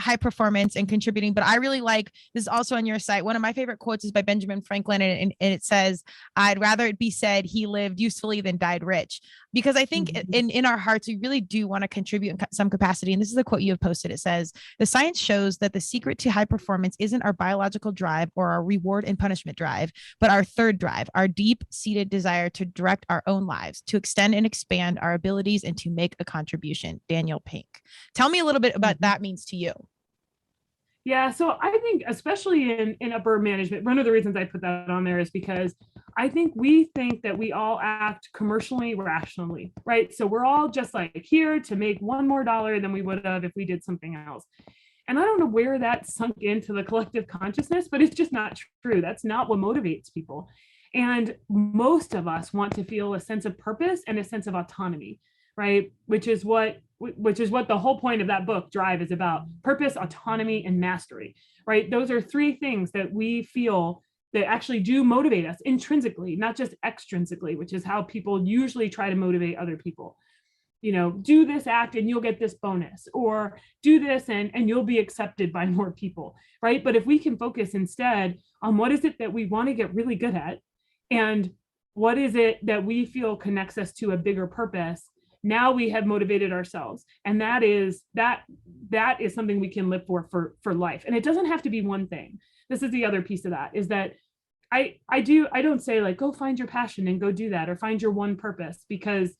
high performance and contributing, but I really like, this is also on your site. One of my favorite quotes is by Benjamin Franklin, and it says, I'd rather it be said he lived usefully than died rich, because I think in our hearts, we really do want to contribute in some capacity. And this is a quote you have posted. It says, the science shows that the secret to high performance isn't our biological drive or our reward and punishment drive, but our third drive, our deep seated desire to direct our own lives, to extend and expand our abilities, and to make a contribution. Daniel Pink. Tell me a little bit about what that means to you. Yeah, so I think especially in upper management, one of the reasons I put that on there is because I think we think that we all act commercially rationally, right? So we're all just like here to make one more dollar than we would have if we did something else. And I don't know where that sunk into the collective consciousness, but it's just not true. That's not what motivates people. And most of us want to feel a sense of purpose and a sense of autonomy, right? Which is what the whole point of that book, Drive, is about: purpose, autonomy, and mastery, right? Those are three things that we feel that actually do motivate us intrinsically, not just extrinsically, which is how people usually try to motivate other people. Do this act and you'll get this bonus, or do this and you'll be accepted by more people, right? But if we can focus instead on what is it that we want to get really good at, and what is it that we feel connects us to a bigger purpose, now we have motivated ourselves. And that is something we can live for life. And it doesn't have to be one thing. This is the other piece of that, is that I don't say like, go find your passion and go do that, or find your one purpose, because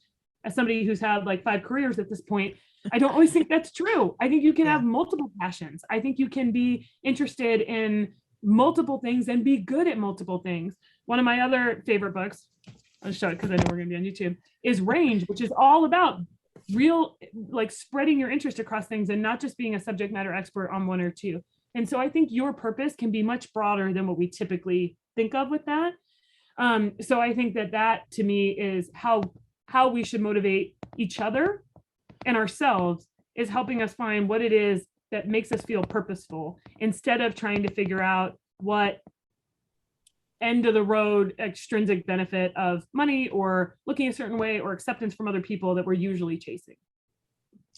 as somebody who's had like 5 careers at this point, I don't always think that's true. I think you can have multiple passions. I think you can be interested in multiple things and be good at multiple things. one of my other favorite books, I'll show it because I know we're going to be on YouTube, is Range, which is all about real, like spreading your interest across things and not just being a subject matter expert on one or two. And so I think your purpose can be much broader than what we typically think of with that. So I think that to me is how we should motivate each other and ourselves, is helping us find what it is that makes us feel purposeful, instead of trying to figure out what end of the road extrinsic benefit of money or looking a certain way or acceptance from other people that we're usually chasing.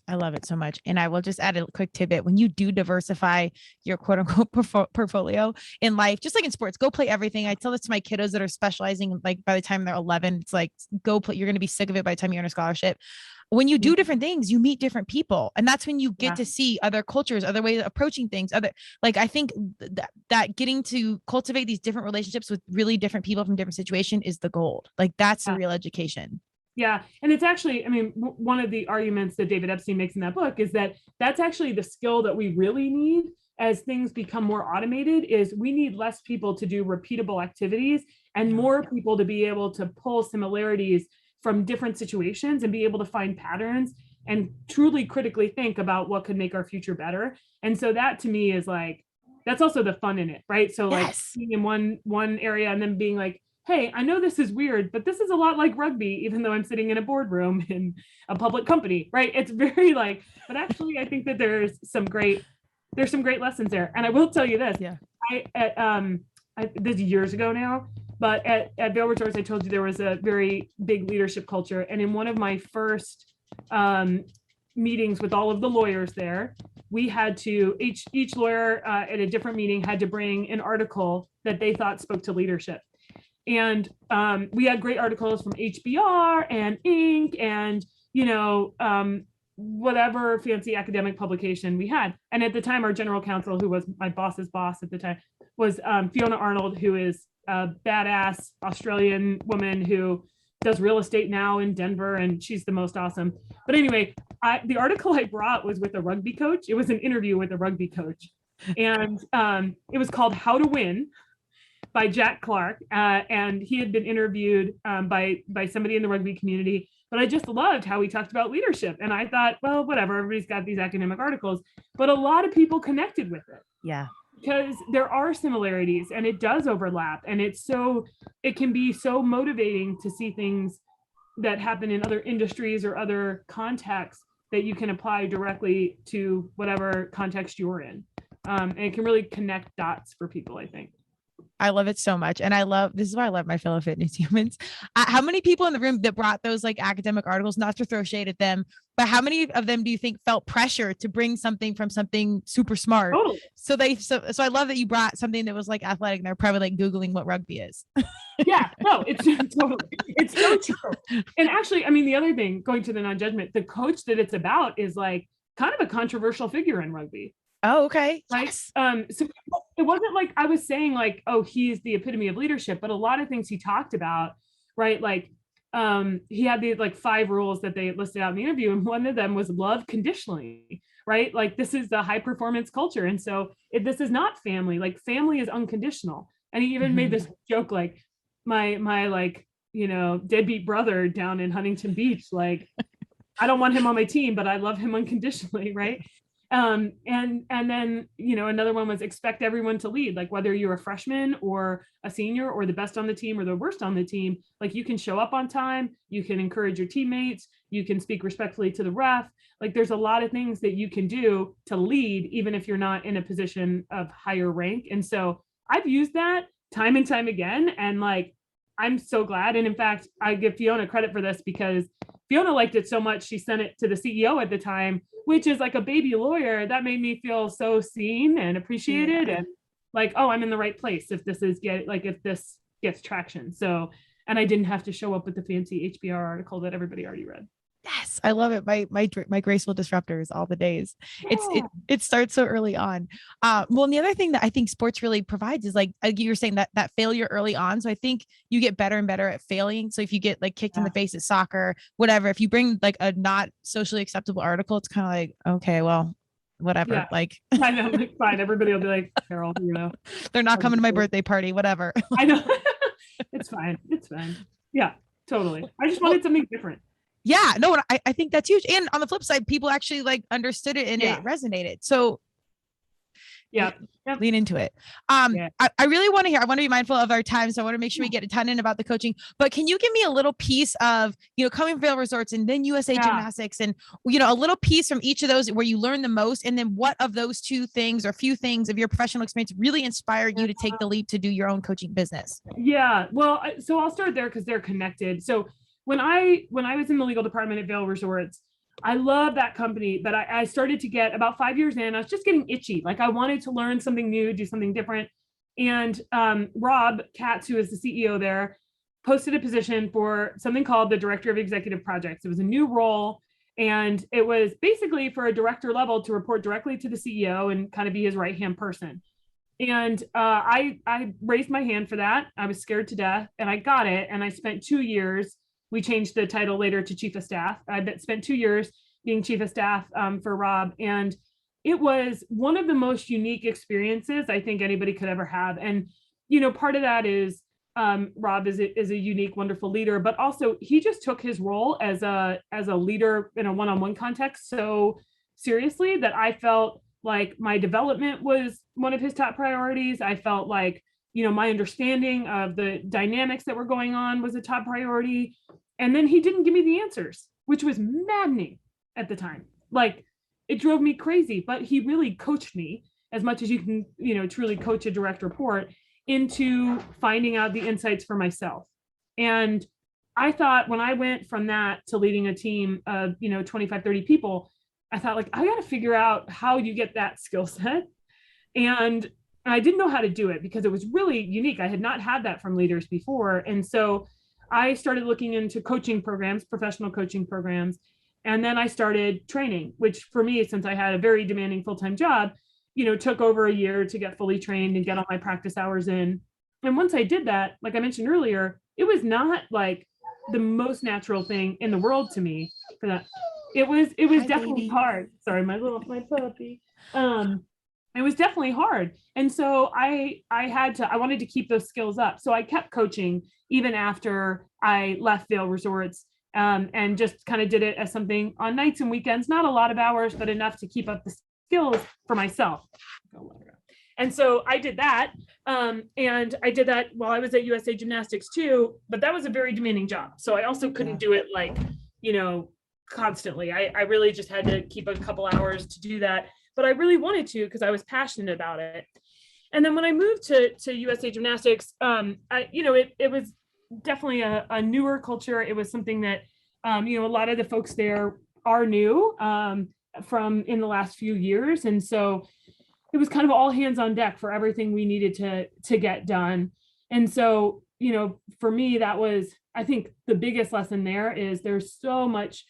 I love it so much. And I will just add a quick tidbit. When you do diversify your quote unquote portfolio in life, just like in sports, go play everything. I tell this to my kiddos that are specializing, like by the time they're 11, it's like, go play. You're going to be sick of it by the time you're in a scholarship. When you do different things, you meet different people. And that's when you get to see other cultures, other ways of approaching things, I think that getting to cultivate these different relationships with really different people from different situations is the gold. Like that's the real education. Yeah. And it's actually, I mean, one of the arguments that David Epstein makes in that book is that that's actually the skill that we really need as things become more automated. Is we need less people to do repeatable activities and more people to be able to pull similarities from different situations and be able to find patterns and truly critically think about what could make our future better. And so that to me is like, that's also the fun in it, right? So like being in one area and then being like, hey, I know this is weird, but this is a lot like rugby, even though I'm sitting in a boardroom in a public company, right? It's very like, but actually I think that there's some great lessons there. And I will tell you this, this is years ago now, but at Vail Resorts, I told you there was a very big leadership culture. And in one of my first meetings with all of the lawyers there, we had to, each lawyer at a different meeting had to bring an article that they thought spoke to leadership. And we had great articles from HBR and Inc. and, whatever fancy academic publication we had. And at the time, our general counsel, who was my boss's boss at the time, was Fiona Arnold, who is a badass Australian woman who does real estate now in Denver, and she's the most awesome. But anyway, the article I brought was with a rugby coach. It was an interview with a rugby coach. And it was called How to Win by Jack Clark. And he had been interviewed by somebody in the rugby community. But I just loved how he talked about leadership. And I thought, well, whatever, everybody's got these academic articles, but a lot of people connected with it. Yeah. Because there are similarities and it does overlap. And it can be so motivating to see things that happen in other industries or other contexts that you can apply directly to whatever context you're in. And it can really connect dots for people, I think. I love it so much. And this is why I love my fellow fitness humans. How many people in the room that brought those like academic articles, not to throw shade at them, but how many of them do you think felt pressure to bring something from something super smart? Totally. So I love that you brought something that was like athletic and they're probably like Googling what rugby is. Yeah, no, it's totally, it's so true. And actually, I mean, the other thing, going to the non-judgment, the coach that it's about is like kind of a controversial figure in rugby. Oh, okay. Right. Yes. So it wasn't like I was saying like, oh, he's the epitome of leadership, but a lot of things he talked about, right? Like he had these like 5 rules that they listed out in the interview. And one of them was love conditionally, right? Like this is the high performance culture. And so this is not family, like family is unconditional. And he even made this joke, like my like, deadbeat brother down in Huntington Beach, like, I don't want him on my team, but I love him unconditionally. Right. And then, another one was expect everyone to lead, like whether you're a freshman or a senior or the best on the team or the worst on the team, like you can show up on time, you can encourage your teammates, you can speak respectfully to the ref. Like there's a lot of things that you can do to lead, even if you're not in a position of higher rank. And so I've used that time and time again. And like, I'm so glad. And in fact, I give Fiona credit for this because Fiona liked it so much. She sent it to the CEO at the time, which is like a baby lawyer. That made me feel so seen and appreciated and like, oh, I'm in the right place if this gets traction. So, and I didn't have to show up with the fancy HBR article that everybody already read. Yes, I love it. My graceful disruptors all the days. Yeah. It starts so early on. Well, and the other thing that I think sports really provides is like you were saying that failure early on. So I think you get better and better at failing. So if you get like kicked in the face at soccer, whatever, if you bring like a not socially acceptable article, it's kind of like, okay, well, whatever. Yeah. Like I know, like, fine. Everybody will be like, Carol, they're not coming to my birthday party, whatever. I know. It's fine. It's fine. Yeah, totally. I just wanted something different. Yeah, no, I think that's huge. And on the flip side, people actually like understood it and Yeah. it resonated. So Yeah. lean into it. Yeah. I really want to hear, I want to be mindful of our time. So I want to make sure we get a ton in about the coaching, but can you give me a little piece of, coming from Vail Resorts and then USA Gymnastics and, a little piece from each of those where you learn the most, and then what of those two things or few things of your professional experience really inspired you to take the leap to do your own coaching business? Yeah. Well, so I'll start there because they're connected. So when I was in the legal department at Vail Resorts, I love that company, but I started to get about 5 years in, I was just getting itchy. Like I wanted to learn something new, do something different. And Rob Katz, who is the CEO there, posted a position for something called the Director of Executive Projects. It was a new role. And it was basically for a director level to report directly to the CEO and kind of be his right-hand person. And I raised my hand for that. I was scared to death and I got it. And I spent 2 years. We changed the title later to chief of staff. I spent 2 years being chief of staff for Rob. And it was one of the most unique experiences I think anybody could ever have. And, part of that is Rob is a unique, wonderful leader, but also he just took his role as a leader in a one-on-one context so seriously that I felt like my development was one of his top priorities. I felt like, my understanding of the dynamics that were going on was a top priority. And then he didn't give me the answers, which was maddening at the time. Like it drove me crazy, but he really coached me as much as you can, truly coach a direct report into finding out the insights for myself. And I thought when I went from that to leading a team of, 25, 30 people, I thought like, I got to figure out how you get that skill set. And I didn't know how to do it because it was really unique. I had not had that from leaders before. And so I started looking into coaching programs, professional coaching programs. And then I started training, which for me, since I had a very demanding full-time job, took over a year to get fully trained and get all my practice hours in. And once I did that, like I mentioned earlier, it was not like the most natural thing in the world to me for that. It was definitely hard. Sorry, my puppy. It was definitely hard. And so I wanted to keep those skills up. So I kept coaching even after I left Vail Resorts, and just kind of did it as something on nights and weekends, not a lot of hours, but enough to keep up the skills for myself. And so I did that. And I did that while I was at USA Gymnastics too, but that was a very demanding job. So I also couldn't do it like, constantly. I really just had to keep a couple hours to do that. But I really wanted to because I was passionate about it. And then when I moved to USA Gymnastics, it was definitely a newer culture. It was something that, a lot of the folks there are new from in the last few years. And so it was kind of all hands on deck for everything we needed to get done. And so, for me, that was, I think the biggest lesson there is there's so much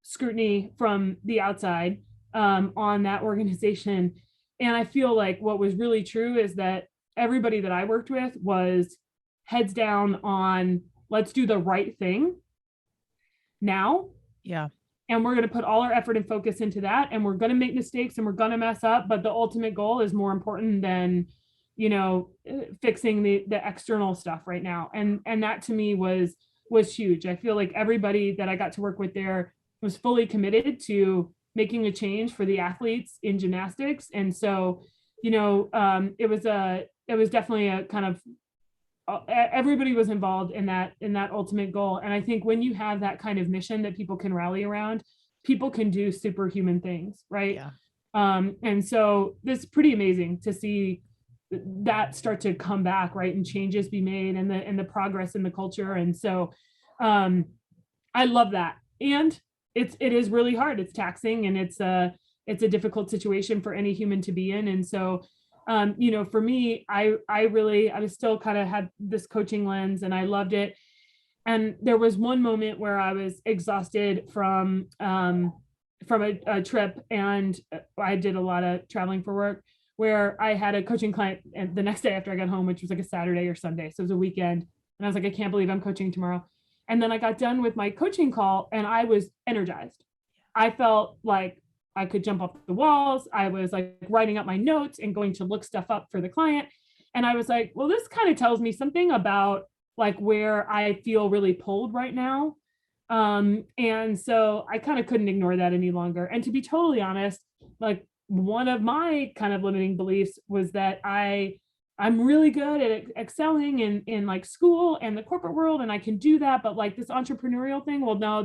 scrutiny from the outside on that organization. And I feel like what was really true is that everybody that I worked with was heads down on let's do the right thing now. Yeah. And we're going to put all our effort and focus into that. And we're going to make mistakes and we're going to mess up. But the ultimate goal is more important than, fixing the external stuff right now. And that to me was huge. I feel like everybody that I got to work with there was fully committed to making a change for the athletes in gymnastics. And so, it was definitely a kind of, everybody was involved in that ultimate goal. And I think when you have that kind of mission that people can rally around, people can do superhuman things. Right. Yeah. And so it's pretty amazing to see that start to come back, right. And changes be made and the progress in the culture. And so I love that. And it is really hard. It's taxing and it's a difficult situation for any human to be in. And so, for me, I was still kind of had this coaching lens and I loved it. And there was one moment where I was exhausted from a trip, and I did a lot of traveling for work, where I had a coaching client and the next day after I got home, which was like a Saturday or Sunday. So it was a weekend. And I was like, I can't believe I'm coaching tomorrow. And then I got done with my coaching call and I was energized. I felt like I could jump off the walls. I was like writing up my notes and going to look stuff up for the client. And I was like, well, this kind of tells me something about like where I feel really pulled right now. And so I kind of couldn't ignore that any longer. And to be totally honest, like one of my kind of limiting beliefs was that I'm really good at excelling in like school and the corporate world, and I can do that. But like this entrepreneurial thing, well, no,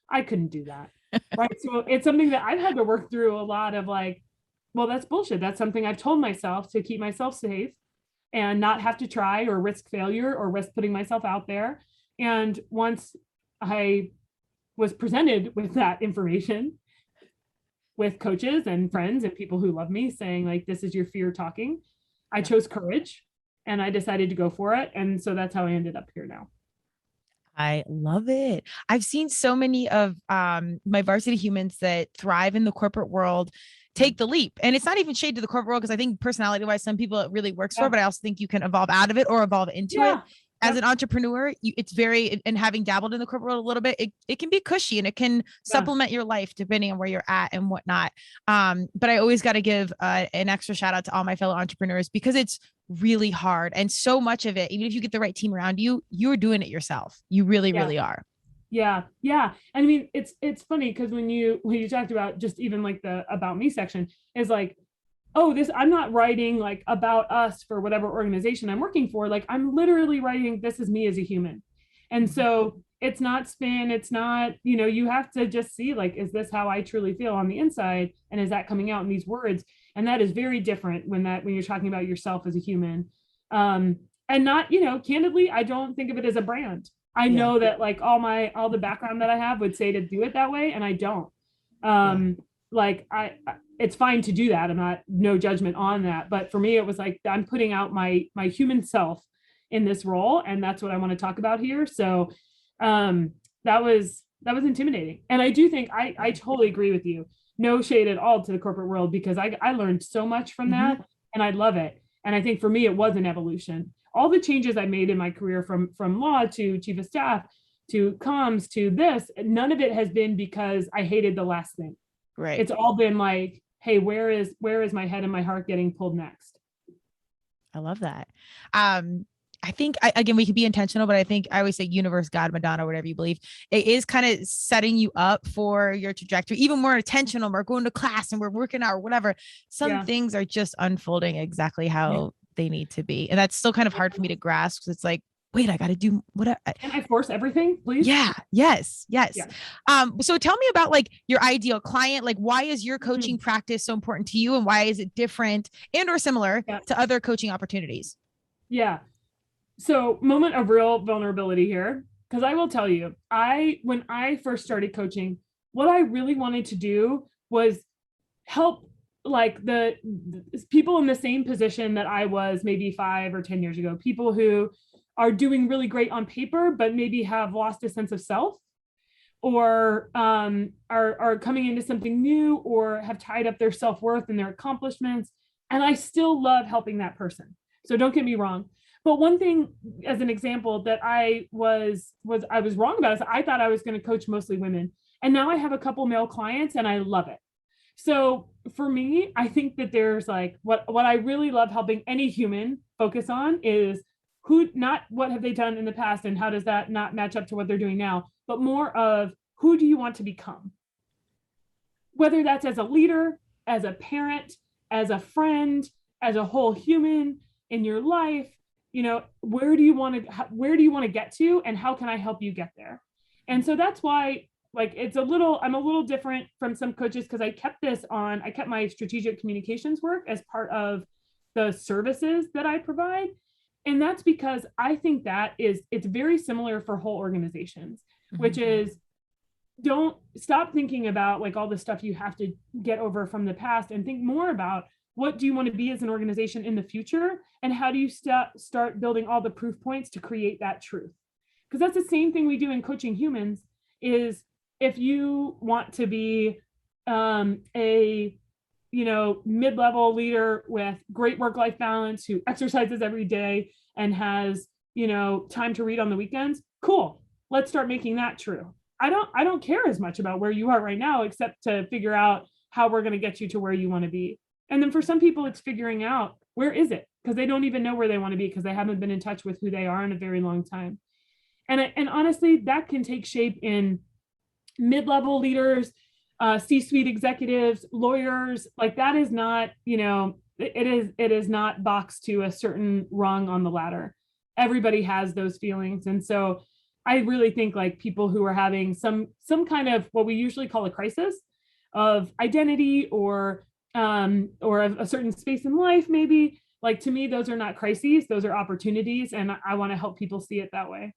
I couldn't do that. Right. So it's something that I've had to work through a lot of like, well, that's bullshit. That's something I've told myself to keep myself safe and not have to try or risk failure or risk putting myself out there. And once I was presented with that information with coaches and friends and people who love me saying like, this is your fear talking, I chose courage and I decided to go for it. And so that's how I ended up here now. I love it. I've seen so many of my varsity humans that thrive in the corporate world take the leap. And it's not even shade to the corporate world, because I think personality wise, some people it really works for, but I also think you can evolve out of it or evolve into it. As an entrepreneur, it's very, and having dabbled in the corporate world a little bit, it can be cushy and it can supplement your life depending on where you're at and whatnot. But I always got to give an extra shout out to all my fellow entrepreneurs, because it's really hard. And so much of it, even if you get the right team around you, you're doing it yourself. You really, really are. Yeah. And I mean, it's funny because when you talked about just even like the about me section is like, oh, I'm not writing like about us for whatever organization I'm working for. Like I'm literally writing, this is me as a human. And so it's not spin. It's not, you have to just see like, is this how I truly feel on the inside? And is that coming out in these words? And that is very different when you're talking about yourself as a human. And not, candidly, I don't think of it as a brand. I know that like all the background that I have would say to do it that way. And I don't. Like it's fine to do that. I'm not, no judgment on that. But for me, it was like, I'm putting out my human self in this role. And that's what I want to talk about here. So that was intimidating. And I do think I totally agree with you. No shade at all to the corporate world, because I learned so much from that and I love it. And I think for me, it was an evolution. All the changes I made in my career from law to chief of staff to comms to this, none of it has been because I hated the last thing. Right. It's all been like, hey, where is my head and my heart getting pulled next? I love that. I think again, we can be intentional, but I think I always say universe, God, Madonna, whatever you believe, it is kind of setting you up for your trajectory, even more intentional. We're going to class and we're working out or whatever. Some things are just unfolding exactly how they need to be. And that's still kind of hard for me to grasp, because it's like, wait, I got to do what? Can I force everything, please? Yeah. Yes. Yeah. So tell me about like your ideal client. Like, why is your coaching practice so important to you, and why is it different and or similar to other coaching opportunities? Yeah. So moment of real vulnerability here, because I will tell you, when I first started coaching, what I really wanted to do was help like the people in the same position that I was maybe 5 or 10 years ago, people who are doing really great on paper, but maybe have lost a sense of self, or are coming into something new, or have tied up their self-worth and their accomplishments. And I still love helping that person. So don't get me wrong. But one thing, as an example, that I was wrong about is I thought I was going to coach mostly women. And now I have a couple male clients and I love it. So for me, I think that there's like, what I really love helping any human focus on is not what have they done in the past and how does that not match up to what they're doing now, but more of who do you want to become? Whether that's as a leader, as a parent, as a friend, as a whole human in your life, where do you want to get to, and how can I help you get there? And so that's why, like, I'm a little different from some coaches, because I kept my strategic communications work as part of the services that I provide. And that's because I think it's very similar for whole organizations, which is, don't stop thinking about like all the stuff you have to get over from the past, and think more about what do you want to be as an organization in the future, and how do you start building all the proof points to create that truth? Because that's the same thing we do in coaching humans. Is if you want to be a mid-level leader with great work-life balance, who exercises every day and has time to read on the weekends, cool, let's start making that true. I don't care as much about where you are right now, except to figure out how we're going to get you to where you want to be. And then for some people, it's figuring out where is it? Because they don't even know where they want to be because they haven't been in touch with who they are in a very long time. And honestly, that can take shape in mid-level leaders, C-suite executives, lawyers. Like that is not, it is not boxed to a certain rung on the ladder. Everybody has those feelings. And so I really think like people who are having some kind of what we usually call a crisis of identity or a certain space in life, maybe, like to me, those are not crises, those are opportunities. And I want to help people see it that way.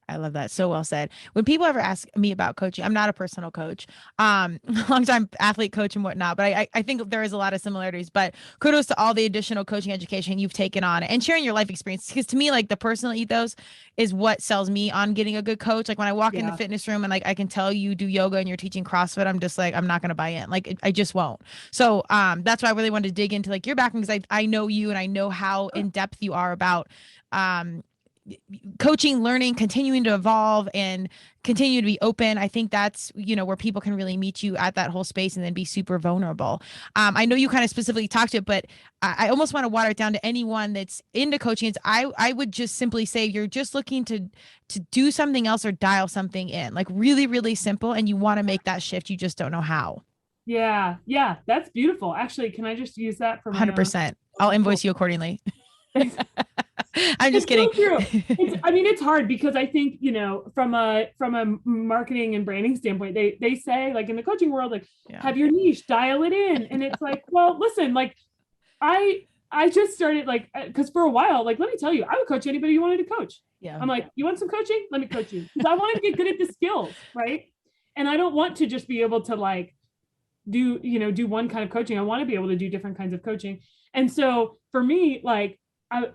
I love that. So well said. When people ever ask me about coaching, I'm not a personal coach, longtime athlete coach and whatnot, but I think there is a lot of similarities, but kudos to all the additional coaching education you've taken on and sharing your life experience. Because to me, like the personal ethos is what sells me on getting a good coach. Like when I walk in the fitness room and like, I can tell you do yoga and you're teaching CrossFit, I'm just like, I'm not going to buy in. Like I just won't. So that's why I really wanted to dig into like your background because I know you and I know how in depth you are about coaching, learning, continuing to evolve and continue to be open. I think that's, where people can really meet you at that whole space and then be super vulnerable. I know you kind of specifically talked to it, but I almost want to water it down to anyone that's into coaching. I would just simply say you're just looking to do something else or dial something in, like really, really simple. And you want to make that shift. You just don't know how. Yeah. That's beautiful. Actually, can I just use that for my 100%. I'll invoice you accordingly. I'm just kidding. So it's hard because I think, from a marketing and branding standpoint, they say like in the coaching world, like have your niche, dial it in. And it's like, well, listen, like I just started like, cause for a while, like, let me tell you, I would coach anybody you wanted to coach. Yeah. I'm like, you want some coaching? Let me coach you. Cause I want to get good at the skills. Right. And I don't want to just be able to like do one kind of coaching. I want to be able to do different kinds of coaching. And so for me, like,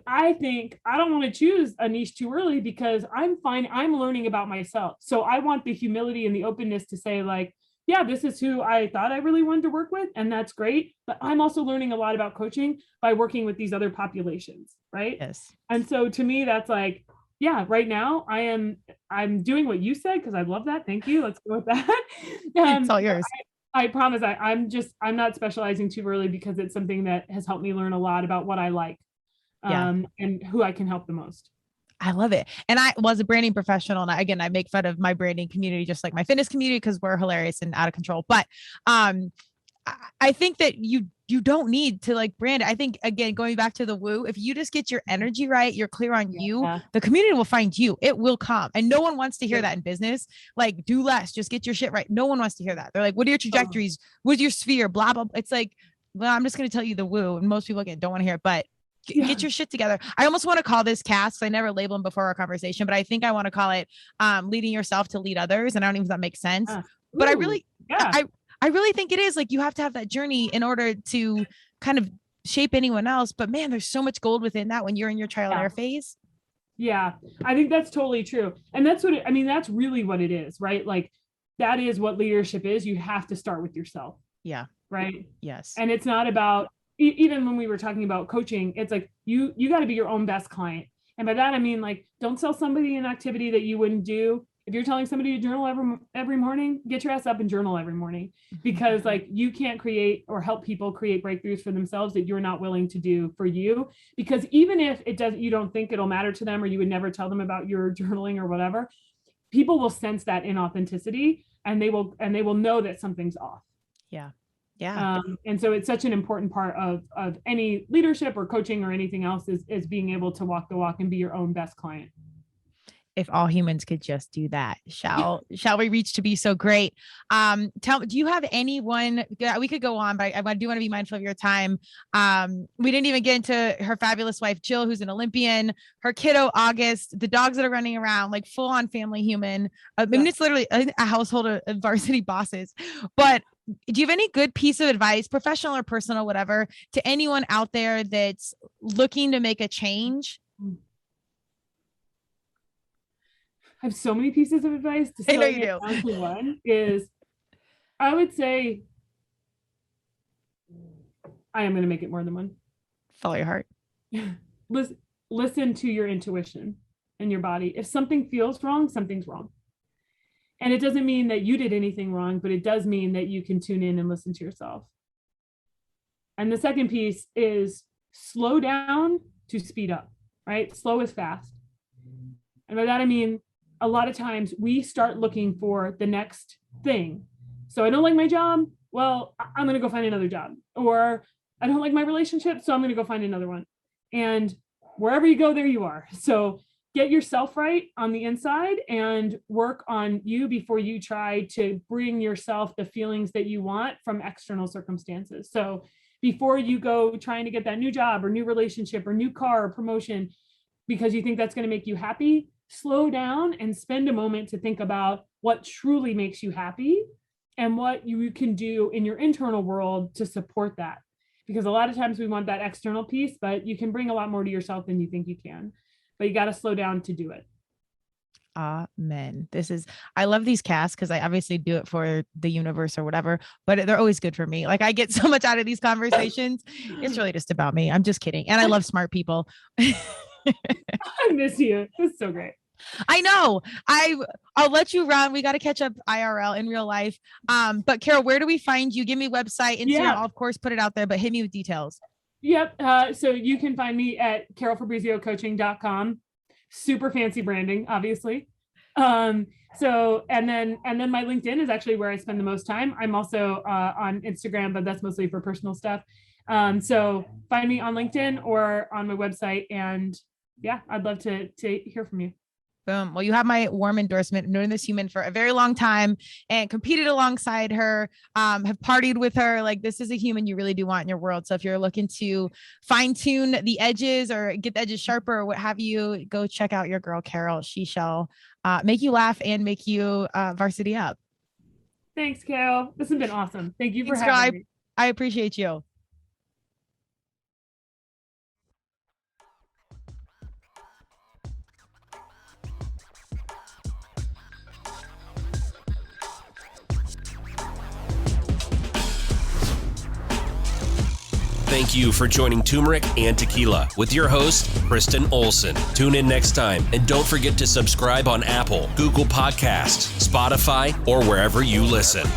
I think I don't want to choose a niche too early because I'm learning about myself. So I want the humility and the openness to say like, yeah, this is who I thought I really wanted to work with. And that's great. But I'm also learning a lot about coaching by working with these other populations. Right. Yes. And so to me, that's like, yeah, right now I'm doing what you said because I love that. Thank you. Let's go with that. It's all yours. I promise I'm not specializing too early because it's something that has helped me learn a lot about what I like. And who I can help the most. I love it. And I was a branding professional. And I make fun of my branding community, just like my fitness community, because we're hilarious and out of control. But I think that you don't need to like brand it. I think, again, going back to the woo, if you just get your energy right, you're clear on you, the community will find you. It will come. And no one wants to hear that in business. Like, do less, just get your shit right. No one wants to hear that. They're like, what are your trajectories? What's your sphere? Blah, blah. It's like, well, I'm just going to tell you the woo. And most people, again, don't want to hear it, but get your shit together. I almost want to call this cast. I never labeled them before our conversation, but I think I want to call it leading yourself to lead others. And I don't even know if that makes sense, but I really think it is like, you have to have that journey in order to kind of shape anyone else. But man, there's so much gold within that when you're in your trial and error phase. Yeah, I think that's totally true. And that's that's really what it is, right? Like that is what leadership is. You have to start with yourself. Yeah. Right. Yes. And it's not about, even when we were talking about coaching, it's like, you got to be your own best client. And by that, I mean, like, don't sell somebody an activity that you wouldn't do. If you're telling somebody to journal every morning, get your ass up and journal every morning, because like you can't create or help people create breakthroughs for themselves that you're not willing to do for you. Because even if you don't think it'll matter to them, or you would never tell them about your journaling or whatever, people will sense that inauthenticity and they will know that something's off. Yeah. Yeah. And so it's such an important part of any leadership or coaching or anything else is being able to walk the walk and be your own best client. If all humans could just do that, shall we reach to be so great? Do you have anyone? We could go on, but I do want to be mindful of your time. We didn't even get into her fabulous wife, Jill, who's an Olympian, her kiddo, August, the dogs that are running around, like full on family human. I mean, it's literally a household of varsity bosses. But do you have any good piece of advice, professional or personal, whatever, to anyone out there that's looking to make a change? I have so many pieces of advice. I know you do. One is, I would say, I am going to make it more than one. Follow your heart. Listen to your intuition and your body. If something feels wrong, something's wrong. And it doesn't mean that you did anything wrong, but it does mean that you can tune in and listen to yourself. And the second piece is slow down to speed up, right? Slow is fast. And by that, I mean, a lot of times we start looking for the next thing. So I don't like my job. Well, I'm going to go find another job. Or I don't like my relationship, so I'm going to go find another one. And wherever you go, there you are. So get yourself right on the inside and work on you before you try to bring yourself the feelings that you want from external circumstances. So before you go trying to get that new job or new relationship or new car or promotion, because you think that's going to make you happy, slow down and spend a moment to think about what truly makes you happy and what you can do in your internal world to support that. Because a lot of times we want that external piece, but you can bring a lot more to yourself than you think you can. But you got to slow down to do it. Amen. I love these casts because I obviously do it for the universe or whatever, but they're always good for me. Like I get so much out of these conversations. It's really just about me. I'm just kidding. And I love smart people. I miss you. It's so great. I know. I'll let you run. We got to catch up IRL in real life. But Carol, where do we find you? Give me website, Instagram. Yeah. I'll of course put it out there, but hit me with details. Yep. So you can find me at carolfabrizocoaching.com. Super fancy branding, obviously. So, and then my LinkedIn is actually where I spend the most time. I'm also on Instagram, but that's mostly for personal stuff. So find me on LinkedIn or on my website. And yeah, I'd love to hear from you. Boom. Well, you have my warm endorsement. I've known this human for a very long time and competed alongside her, have partied with her. Like this is a human you really do want in your world. So if you're looking to fine tune the edges or get the edges sharper or what have you, go check out your girl, Carol. She shall make you laugh and make you varsity up. Thanks, Carol. This has been awesome. Thank you for having me. I appreciate you. Thank you for joining Turmeric and Tequila with your host, Kristen Olson. Tune in next time, and don't forget to subscribe on Apple, Google Podcasts, Spotify, or wherever you listen.